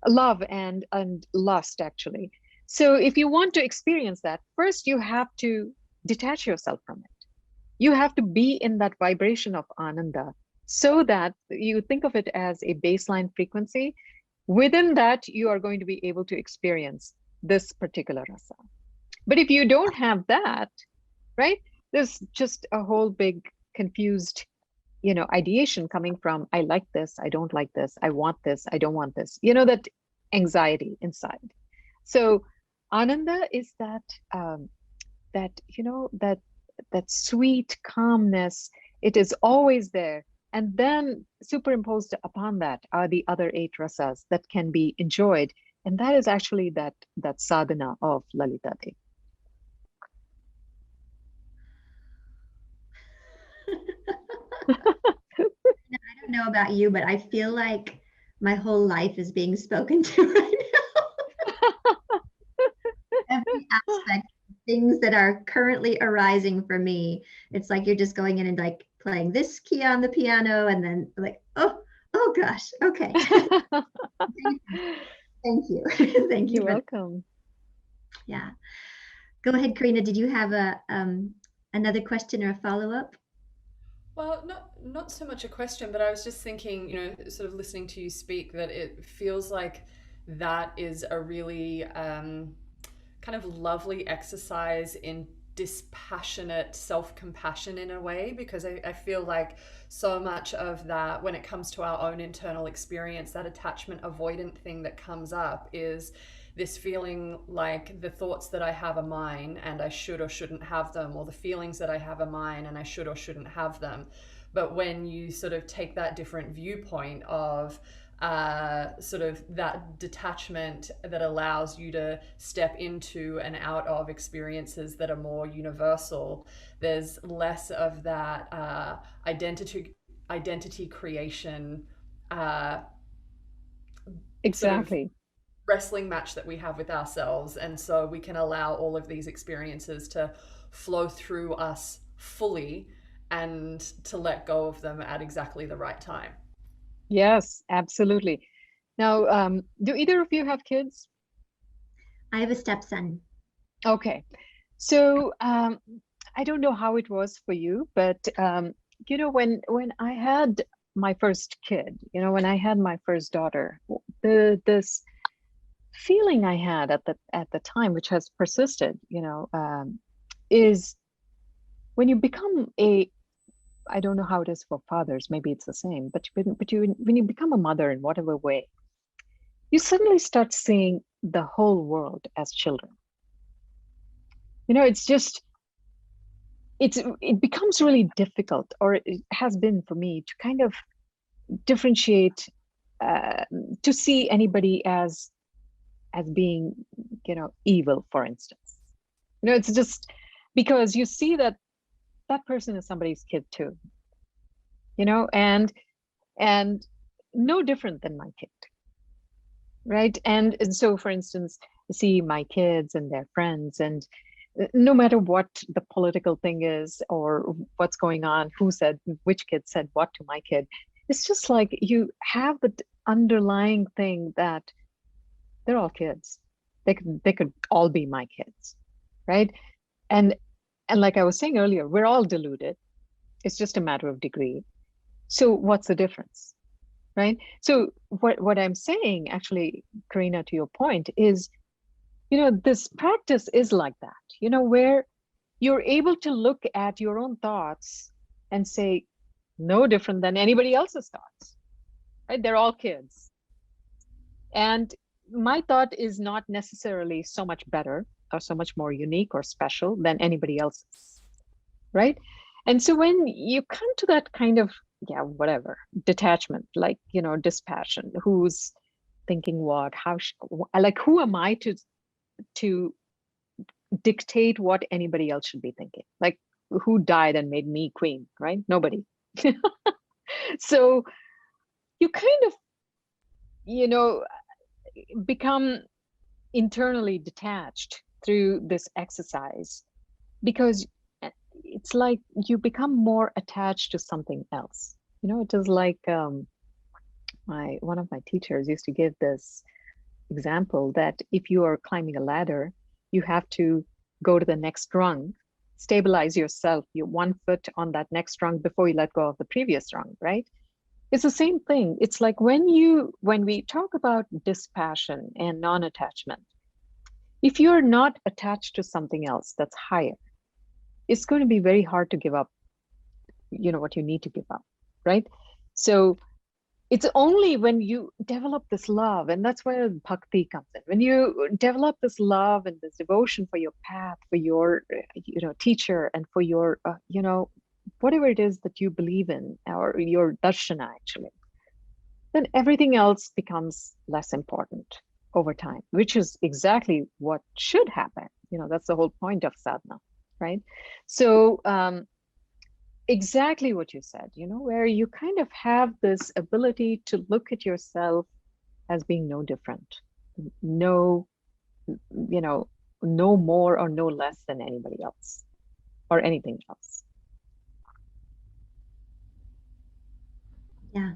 love and lust, actually. So if you want to experience that, first you have to detach yourself from it. You have to be in that vibration of Ananda so that you think of it as a baseline frequency. Within that, you are going to be able to experience this particular rasa. But if you don't have that, right, there's just a whole big confused, ideation coming from, I like this, I don't like this, I want this, I don't want this, that anxiety inside. So ananda is that, that sweet calmness. It is always there. And then superimposed upon that are the other 8 rasas that can be enjoyed. And that is actually that sadhana of Lalita Devi. I don't know about you, but I feel like my whole life is being spoken to right now. Every aspect, things that are currently arising for me, it's like you're just going in and like playing this key on the piano, and then like, oh gosh, okay. Thank you. Thank you. You're welcome. Yeah. Go ahead, Karina. Did you have another question or a follow-up? Well, not so much a question, but I was just thinking, sort of listening to you speak, that it feels like that is a really kind of lovely exercise in dispassionate self-compassion in a way, because I feel like so much of that, when it comes to our own internal experience, that attachment avoidant thing that comes up is this feeling like the thoughts that I have are mine and I should or shouldn't have them, or the feelings that I have are mine and I should or shouldn't have them. But when you sort of take that different viewpoint of sort of that detachment that allows you to step into and out of experiences that are more universal, there's less of that identity creation exactly. Sort of wrestling match that we have with ourselves. And so we can allow all of these experiences to flow through us fully and to let go of them at exactly the right time. Yes, absolutely. Now, do either of you have kids? I have a stepson. Okay. So I don't know how it was for you, but when I had my first kid, when I had my first daughter, this feeling I had at the time, which has persisted, is when you become I don't know how it is for fathers, maybe it's the same, but when you become a mother in whatever way, you suddenly start seeing the whole world as children. It's just, it becomes really difficult, or it has been for me, to kind of differentiate, to see anybody as being, evil, for instance. It's just because you see that person is somebody's kid too, and no different than my kid, right? And so, for instance, I see my kids and their friends, and no matter what the political thing is or what's going on, which kid said what to my kid, it's just like you have the underlying thing that they're all kids. They could all be my kids, right? And like I was saying earlier, we're all deluded. It's just a matter of degree. So what's the difference, right? So what I'm saying, actually, Karina, to your point, is, this practice is like that, where you're able to look at your own thoughts and say, no different than anybody else's thoughts, right? They're all kids. And my thought is not necessarily so much better or so much more unique or special than anybody else's, right? And so when you come to that kind of, whatever, detachment, like, dispassion, who's thinking what, who am I to dictate what anybody else should be thinking? Like, who died and made me queen, right? Nobody. So you kind of, become internally detached through this exercise, because it's like you become more attached to something else. It is like one of my teachers used to give this example that if you are climbing a ladder, you have to go to the next rung, stabilize yourself, your one foot on that next rung before you let go of the previous rung, right? It's the same thing. It's like when we talk about dispassion and non-attachment, if you're not attached to something else that's higher, it's going to be very hard to give up, what you need to give up, right? So it's only when you develop this love, and that's where bhakti comes in. When you develop this love and this devotion for your path, for your teacher, and for your whatever it is that you believe in, or your darshana actually, then everything else becomes less important over time, which is exactly what should happen. That's the whole point of sadhana, right? So exactly what you said, where you kind of have this ability to look at yourself as being no different, no, no more or no less than anybody else or anything else. Yeah.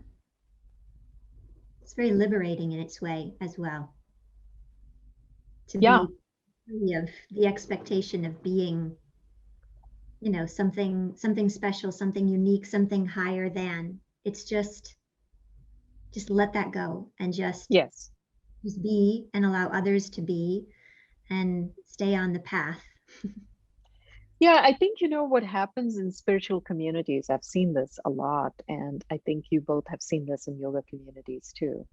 It's very liberating in its way as well. To be free of the expectation of being, something special, something unique, something higher than. It's just let that go and just be and allow others to be and stay on the path. Yeah, I think what happens in spiritual communities, I've seen this a lot, and I think you both have seen this in yoga communities too,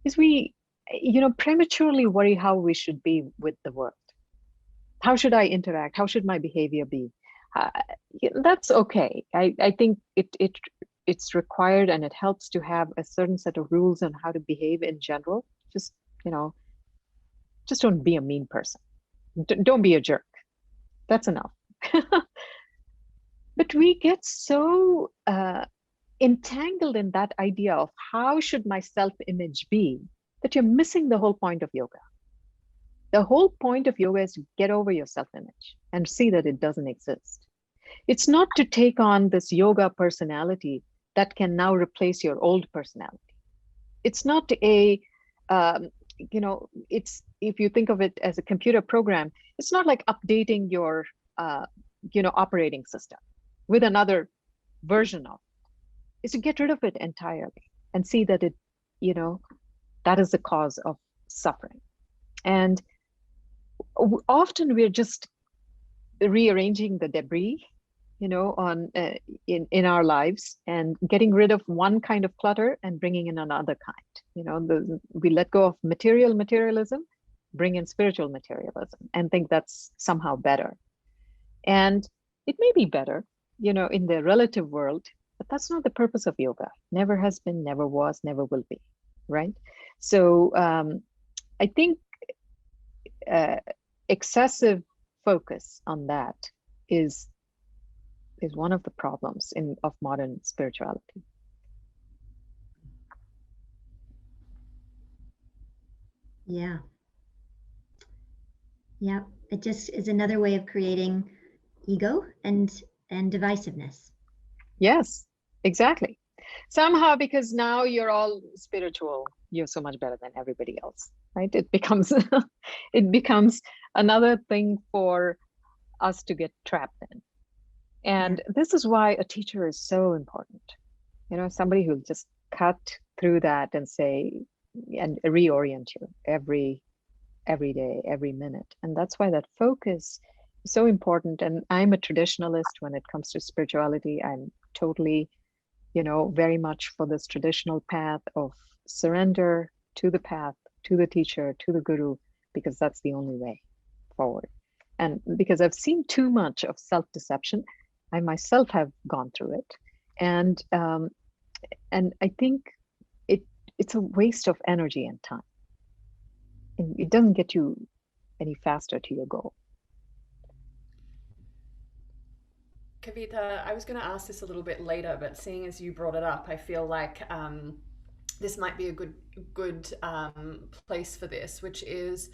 is we prematurely worry how we should be with the world. How should I interact? How should my behavior be? That's okay. I think it's required, and it helps to have a certain set of rules on how to behave in general. Just just don't be a mean person. Don't be a jerk. That's enough. But we get so entangled in that idea of how should my self-image be, that you're missing the whole point of yoga. The whole point of yoga is to get over your self-image and see that it doesn't exist. It's not to take on this yoga personality that can now replace your old personality. It's not it's, if you think of it as a computer program, it's not like updating your operating system with another version of it. It's to get rid of it entirely and see that it, that is the cause of suffering. And often we're just rearranging the debris, on in our lives, and getting rid of one kind of clutter and bringing in another kind. We let go of materialism, bring in spiritual materialism, and think that's somehow better. And it may be better, in the relative world, but that's not the purpose of yoga. Never has been, never was, never will be, right? So I think excessive focus on that is one of the problems of modern spirituality. Yeah. It just is another way of creating ego and divisiveness. Yes, exactly. Somehow, because now you're all spiritual, you're so much better than everybody else, right? It becomes another thing for us to get trapped in. And this is why a teacher is so important. Somebody who'll just cut through that and say, and reorient you every day, every minute. And that's why that focus is so important. And I'm a traditionalist when it comes to spirituality. I'm totally, very much for this traditional path of surrender to the path, to the teacher, to the guru, because that's the only way forward. And because I've seen too much of self-deception, I myself have gone through it. And I think it's a waste of energy and time. And it doesn't get you any faster to your goal. Kavitha, I was going to ask this a little bit later, but seeing as you brought it up, I feel like this might be a good place for this, which is,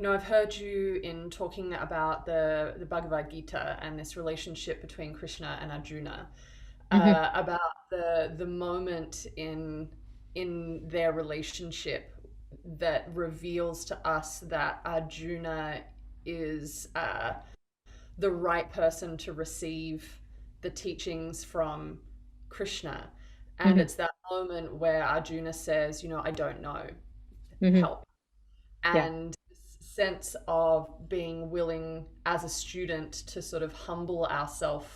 I've heard you in talking about the Bhagavad Gita and this relationship between Krishna and Arjuna, about the moment in their relationship that reveals to us that Arjuna is the right person to receive the teachings from Krishna. And it's that moment where Arjuna says, I don't know, Hmm. help. Yeah. And this sense of being willing as a student to sort of humble ourselves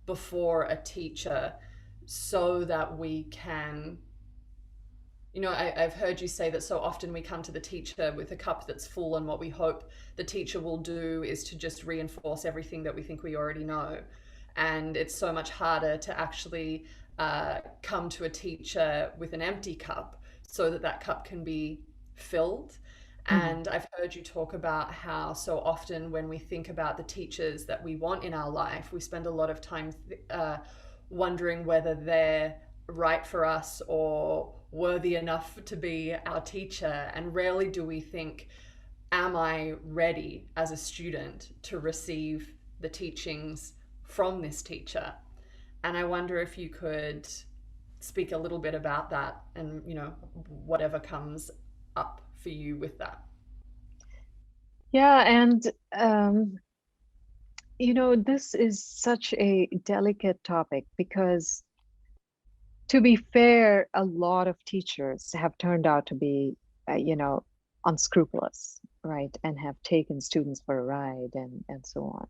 before a teacher so that we can, I've heard you say that so often we come to the teacher with a cup that's full, and what we hope the teacher will do is to just reinforce everything that we think we already know. And it's so much harder to actually come to a teacher with an empty cup so that that cup can be filled. Hmm. And I've heard you talk about how so often when we think about the teachers that we want in our life, we spend a lot of time wondering whether they're right for us or worthy enough to be our teacher. And rarely do we think, am I ready as a student to receive the teachings from this teacher? And I wonder if you could speak a little bit about that and, whatever comes up for you with that. Yeah, and this is such a delicate topic because, to be fair, a lot of teachers have turned out to be, unscrupulous, right, and have taken students for a ride and so on.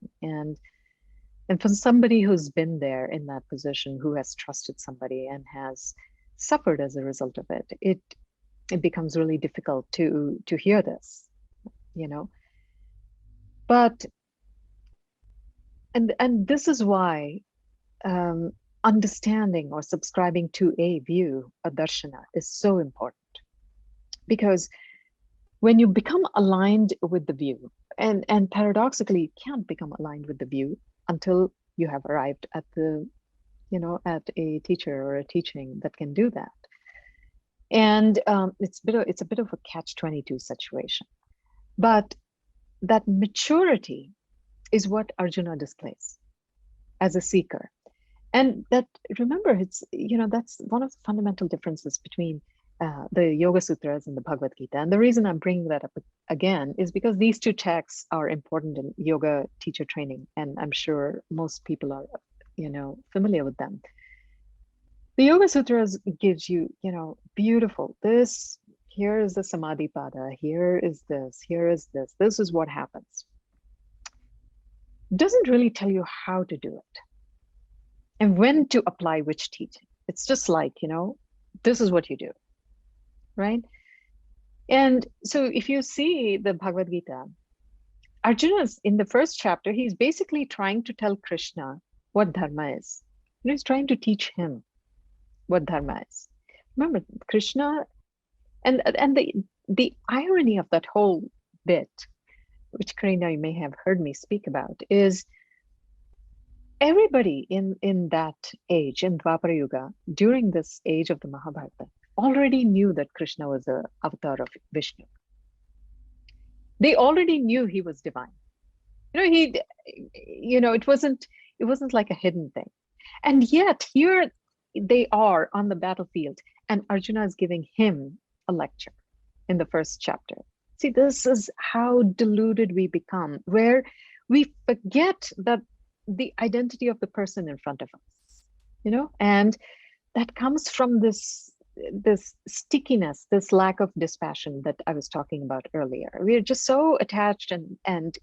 And for somebody who's been there in that position, who has trusted somebody and has suffered as a result of it, it becomes really difficult to hear this, you know. But and this is why understanding or subscribing to a view, a darshana, is so important. Because when you become aligned with the view, and paradoxically, you can't become aligned with the view until you have arrived at at a teacher or a teaching that can do that. And it's a bit of a catch-22 situation. But that maturity is what Arjuna displays as a seeker. And that, remember, that's one of the fundamental differences between the Yoga Sutras and the Bhagavad Gita. And the reason I'm bringing that up again is because these two texts are important in yoga teacher training, and I'm sure most people are, familiar with them. The Yoga Sutras gives you, beautiful, here is the Samadhi Pada, here is this is what happens. Doesn't really tell you how to do it and when to apply which teaching. It's just like, this is what you do, right? And so if you see the Bhagavad Gita, Arjuna's in the first chapter, he's basically trying to tell Krishna what dharma is. He's trying to teach him what dharma is. Remember, Krishna, and the irony of that whole bit, which Karina, you may have heard me speak about, is everybody in that age, in Dwapara Yuga, during this age of the Mahabharata, already knew that Krishna was an avatar of Vishnu. They already knew he was divine. It wasn't like a hidden thing. And yet here they are on the battlefield, and Arjuna is giving him a lecture in the first chapter. See, this is how deluded we become, where we forget that the identity of the person in front of us, and that comes from this stickiness, this lack of dispassion that I was talking about earlier. We are just so attached and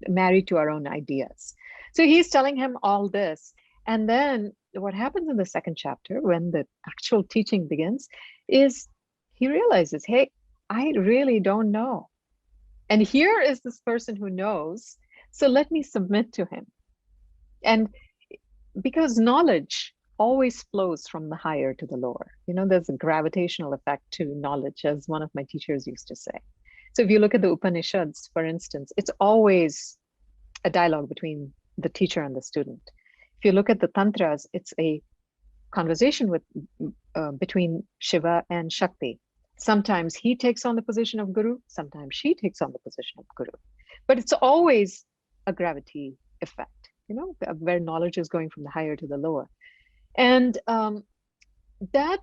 married to our own ideas. So he's telling him all this. And then what happens in the second chapter, when the actual teaching begins, is he realizes, hey, I really don't know. And here is this person who knows, so let me submit to him. And because knowledge always flows from the higher to the lower. There's a gravitational effect to knowledge, as one of my teachers used to say. So if you look at the Upanishads, for instance, it's always a dialogue between the teacher and the student. If you look at the Tantras, it's a conversation between Shiva and Shakti. Sometimes he takes on the position of guru, sometimes she takes on the position of guru. But it's always a gravity effect, where knowledge is going from the higher to the lower. And that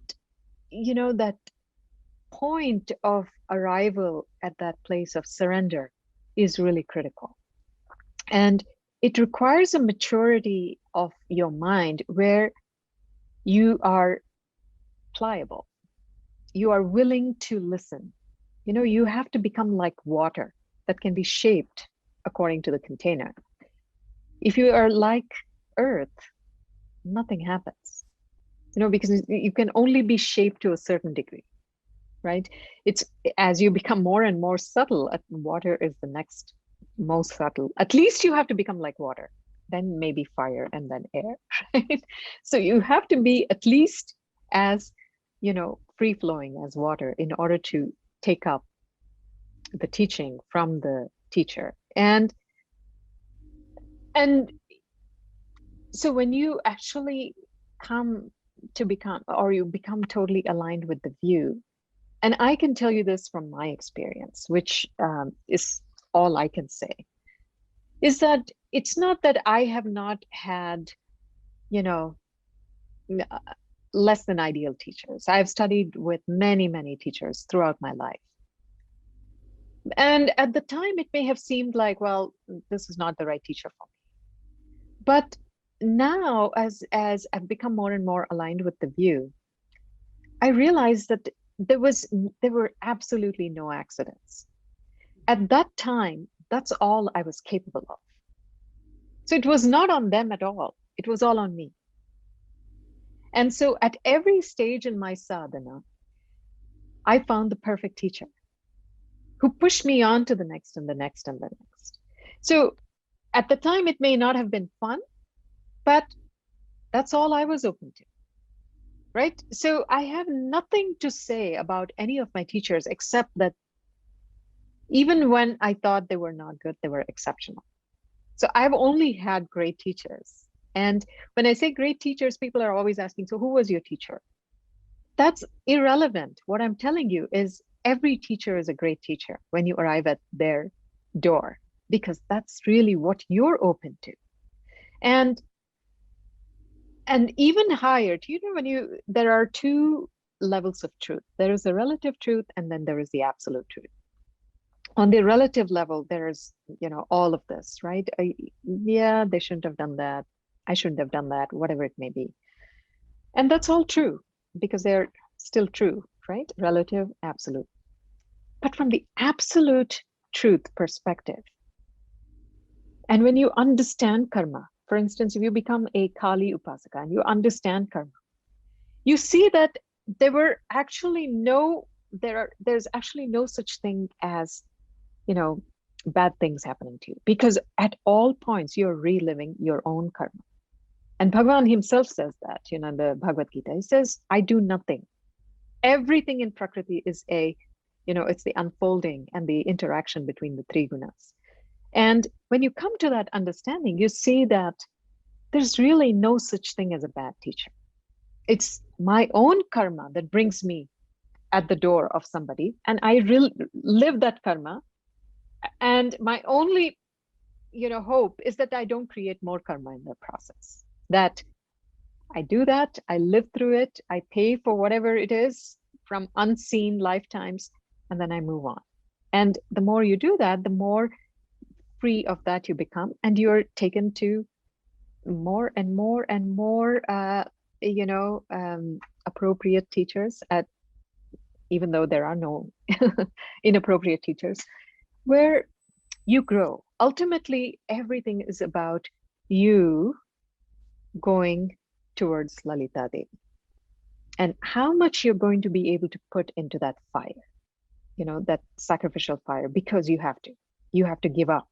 point of arrival at that place of surrender is really critical. And it requires a maturity of your mind where you are pliable. You are willing to listen. You have to become like water that can be shaped according to the container. If you are like earth, nothing happens, because you can only be shaped to a certain degree, right? It's as you become more and more subtle, water is the next most subtle. At least you have to become like water, then maybe fire, and then air, right? So you have to be at least as, free flowing as water in order to take up the teaching from the teacher. And so when you actually come to become, or you become totally aligned with the view, and I can tell you this from my experience, which is all I can say, is that it's not that I have not had, less than ideal teachers. I've studied with many, many teachers throughout my life. And at the time, it may have seemed like, well, this is not the right teacher for me. But now, as I've become more and more aligned with the view, I realized that there were absolutely no accidents. At that time, that's all I was capable of. So it was not on them at all. It was all on me. And so at every stage in my sadhana, I found the perfect teacher who pushed me on to the next and the next and the next. So at the time, it may not have been fun, but that's all I was open to, right? So I have nothing to say about any of my teachers, except that even when I thought they were not good, they were exceptional. So I've only had great teachers. And when I say great teachers, people are always asking, so who was your teacher? That's irrelevant. What I'm telling you is every teacher is a great teacher when you arrive at their door, because that's really what you're open to. And even higher, there are two levels of truth. There is a relative truth, and then there is the absolute truth. On the relative level, there's, all of this, right? They shouldn't have done that. I shouldn't have done that, whatever it may be. And that's all true, because they're still true, right? Relative, absolute. But from the absolute truth perspective, and when you understand karma, for instance, if you become a Kali Upasaka and you understand karma, you see that there's actually no such thing as, bad things happening to you, because at all points you're reliving your own karma. And Bhagavan himself says that, in the Bhagavad Gita, he says, I do nothing. Everything in Prakriti is it's the unfolding and the interaction between the three gunas. And when you come to that understanding, you see that there's really no such thing as a bad teacher. It's my own karma that brings me at the door of somebody, and I live that karma. And my only, hope is that I don't create more karma in the process. That I do that, I live through it, I pay for whatever it is from unseen lifetimes, and then I move on. And the more you do that, the more free of that you become, and you're taken to more and more and more, appropriate teachers, even though there are no inappropriate teachers, where you grow. Ultimately, everything is about you going towards Lalitha Devi, and how much you're going to be able to put into that fire, that sacrificial fire, because you have to give up.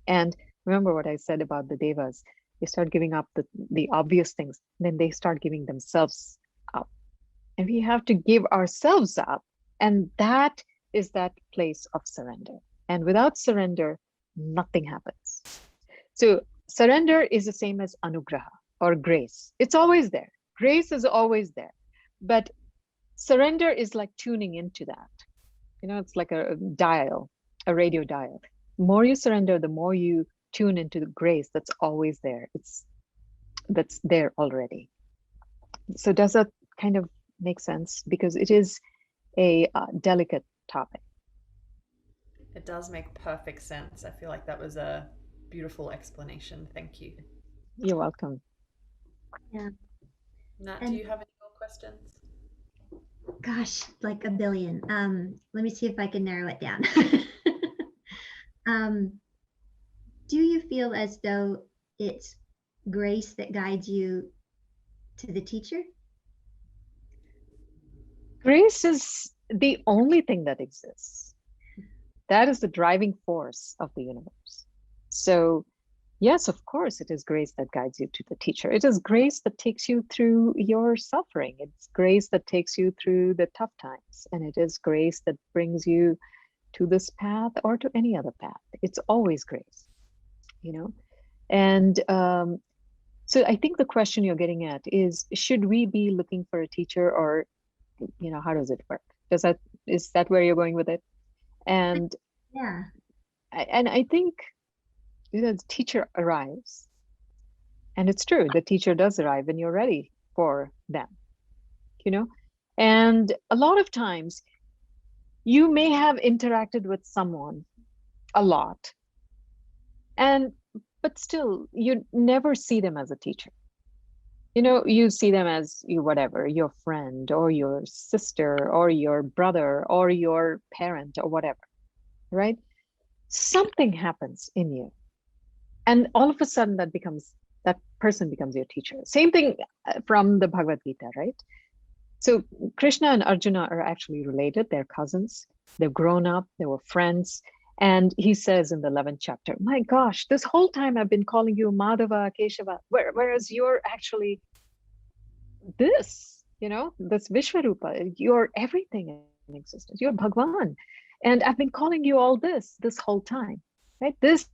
And remember what I said about the devas. They start giving up the obvious things, then they start giving themselves up. And we have to give ourselves up. And that is that place of surrender. And without surrender, nothing happens. So surrender is the same as anugraha, or grace. It's always there. Grace is always there. But surrender is like tuning into that. It's like a dial, a radio dial. The more you surrender, the more you tune into the grace that's always there. That's there already. So does that kind of make sense? Because it is a delicate topic. It does make perfect sense. I feel like that was a beautiful explanation. Thank you. You're welcome. Yeah. Nat, do you have any more questions? Gosh, like a billion. Let me see if I can narrow it down. Do you feel as though it's grace that guides you to the teacher? Grace is the only thing that exists. That is the driving force of the universe. So, yes, of course, it is grace that guides you to the teacher. It is grace that takes you through your suffering. It's grace that takes you through the tough times. And it is grace that brings you to this path or to any other path. It's always grace, you know? And so I think the question you're getting at is, should we be looking for a teacher, or, how does it work? Is that where you're going with it? And Yeah. I think the teacher arrives, and it's true, the teacher does arrive when you're ready for them, and a lot of times you may have interacted with someone a lot, but still you never see them as a teacher. You see them as your friend or your sister or your brother or your parent or whatever, right? Something happens in you, and all of a sudden that person becomes your teacher. Same thing from the Bhagavad Gita, right? So Krishna and Arjuna are actually related. They're cousins. They've grown up. They were friends. And he says in the 11th chapter, my gosh, this whole time I've been calling you Madhava, Keshava, whereas you're actually this, this Vishwarupa, you're everything in existence. You're Bhagwan. And I've been calling you all this whole time, right? That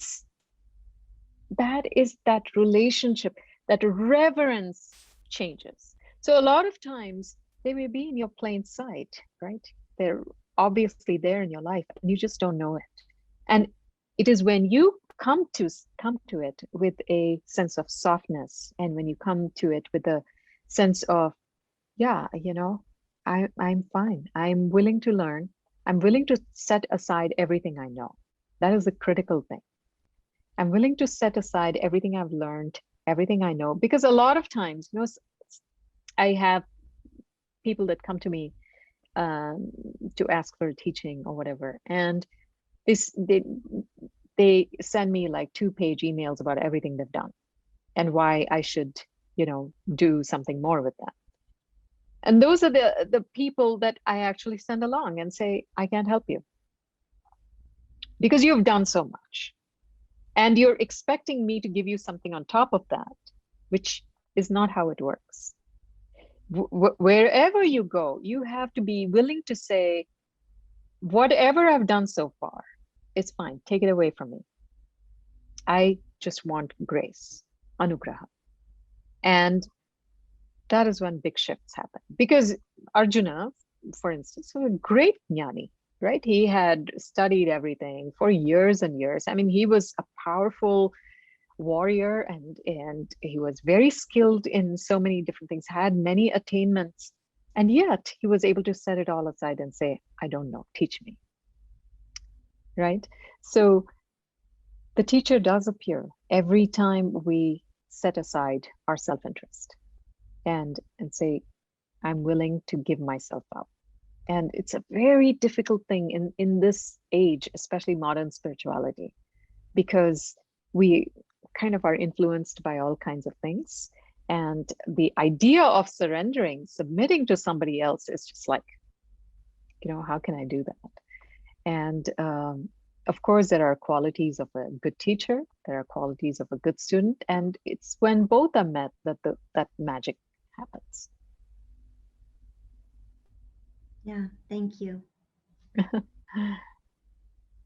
is that relationship, that reverence changes. So a lot of times they may be in your plain sight, right? They're obviously there in your life and you just don't know it. And it is when you come to it with a sense of softness, and when you come to it with a sense of, I'm fine. I'm willing to learn. I'm willing to set aside everything I know. That is the critical thing. I'm willing to set aside everything I've learned, everything I know, because a lot of times, I have people that come to me to ask for teaching or whatever, and they send me like 2-page emails about everything they've done and why I should, do something more with that. And those are the people that I actually send along and say, I can't help you because you've done so much. And you're expecting me to give you something on top of that, which is not how it works. Wherever you go, you have to be willing to say, whatever I've done so far, it's fine. Take it away from me. I just want grace, anugraha. And that is when big shifts happen. Because Arjuna, for instance, was a great jnani, right? He had studied everything for years and years. I mean, he was a powerful warrior and he was very skilled in so many different things, had many attainments. And yet he was able to set it all aside and say, I don't know, teach me. Right? So the teacher does appear every time we set aside our self-interest and say, I'm willing to give myself up. And it's a very difficult thing in this age, especially modern spirituality, because we kind of are influenced by all kinds of things. And the idea of surrendering, submitting to somebody else is just like, how can I do that? And of course, there are qualities of a good teacher, there are qualities of a good student, and it's when both are met that that magic happens. Yeah, thank you.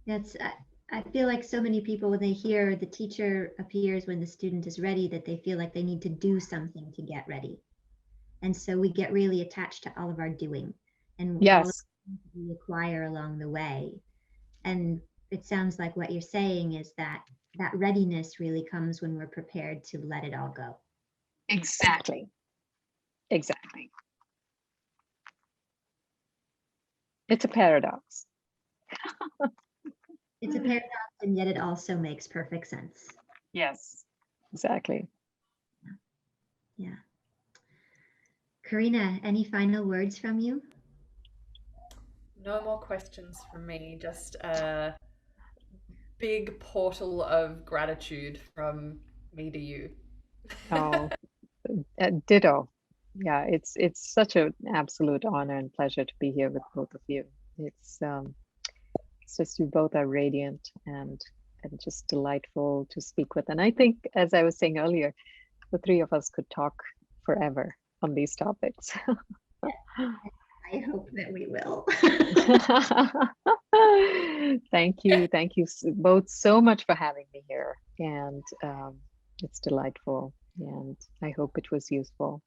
I feel like so many people, when they hear the teacher appears when the student is ready, that they feel like they need to do something to get ready. And so we get really attached to all of our doing and yes, all of the things we acquire along the way. And it sounds like what you're saying is that readiness really comes when we're prepared to let it all go. Exactly. It's a paradox. It's a paradox, and yet it also makes perfect sense. Yes, exactly. Yeah. Karina, any final words from you? No more questions from me. Just a big portal of gratitude from me to you. Oh, ditto. Yeah, it's such an absolute honor and pleasure to be here with both of you. It's just you both are radiant and just delightful to speak with. And I think, as I was saying earlier, the three of us could talk forever on these topics. I hope that we will. Thank you both so much for having me here, and it's delightful, and I hope it was useful.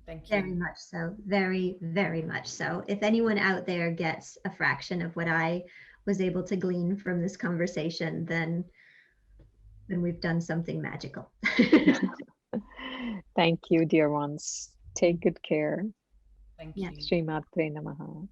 Thank Very you. much so. Very, very much so. If anyone out there gets a fraction of what I was able to glean from this conversation, then we've done something magical. Thank you, dear ones. Take good care. Thank Yeah. you. Srimatre Namaha.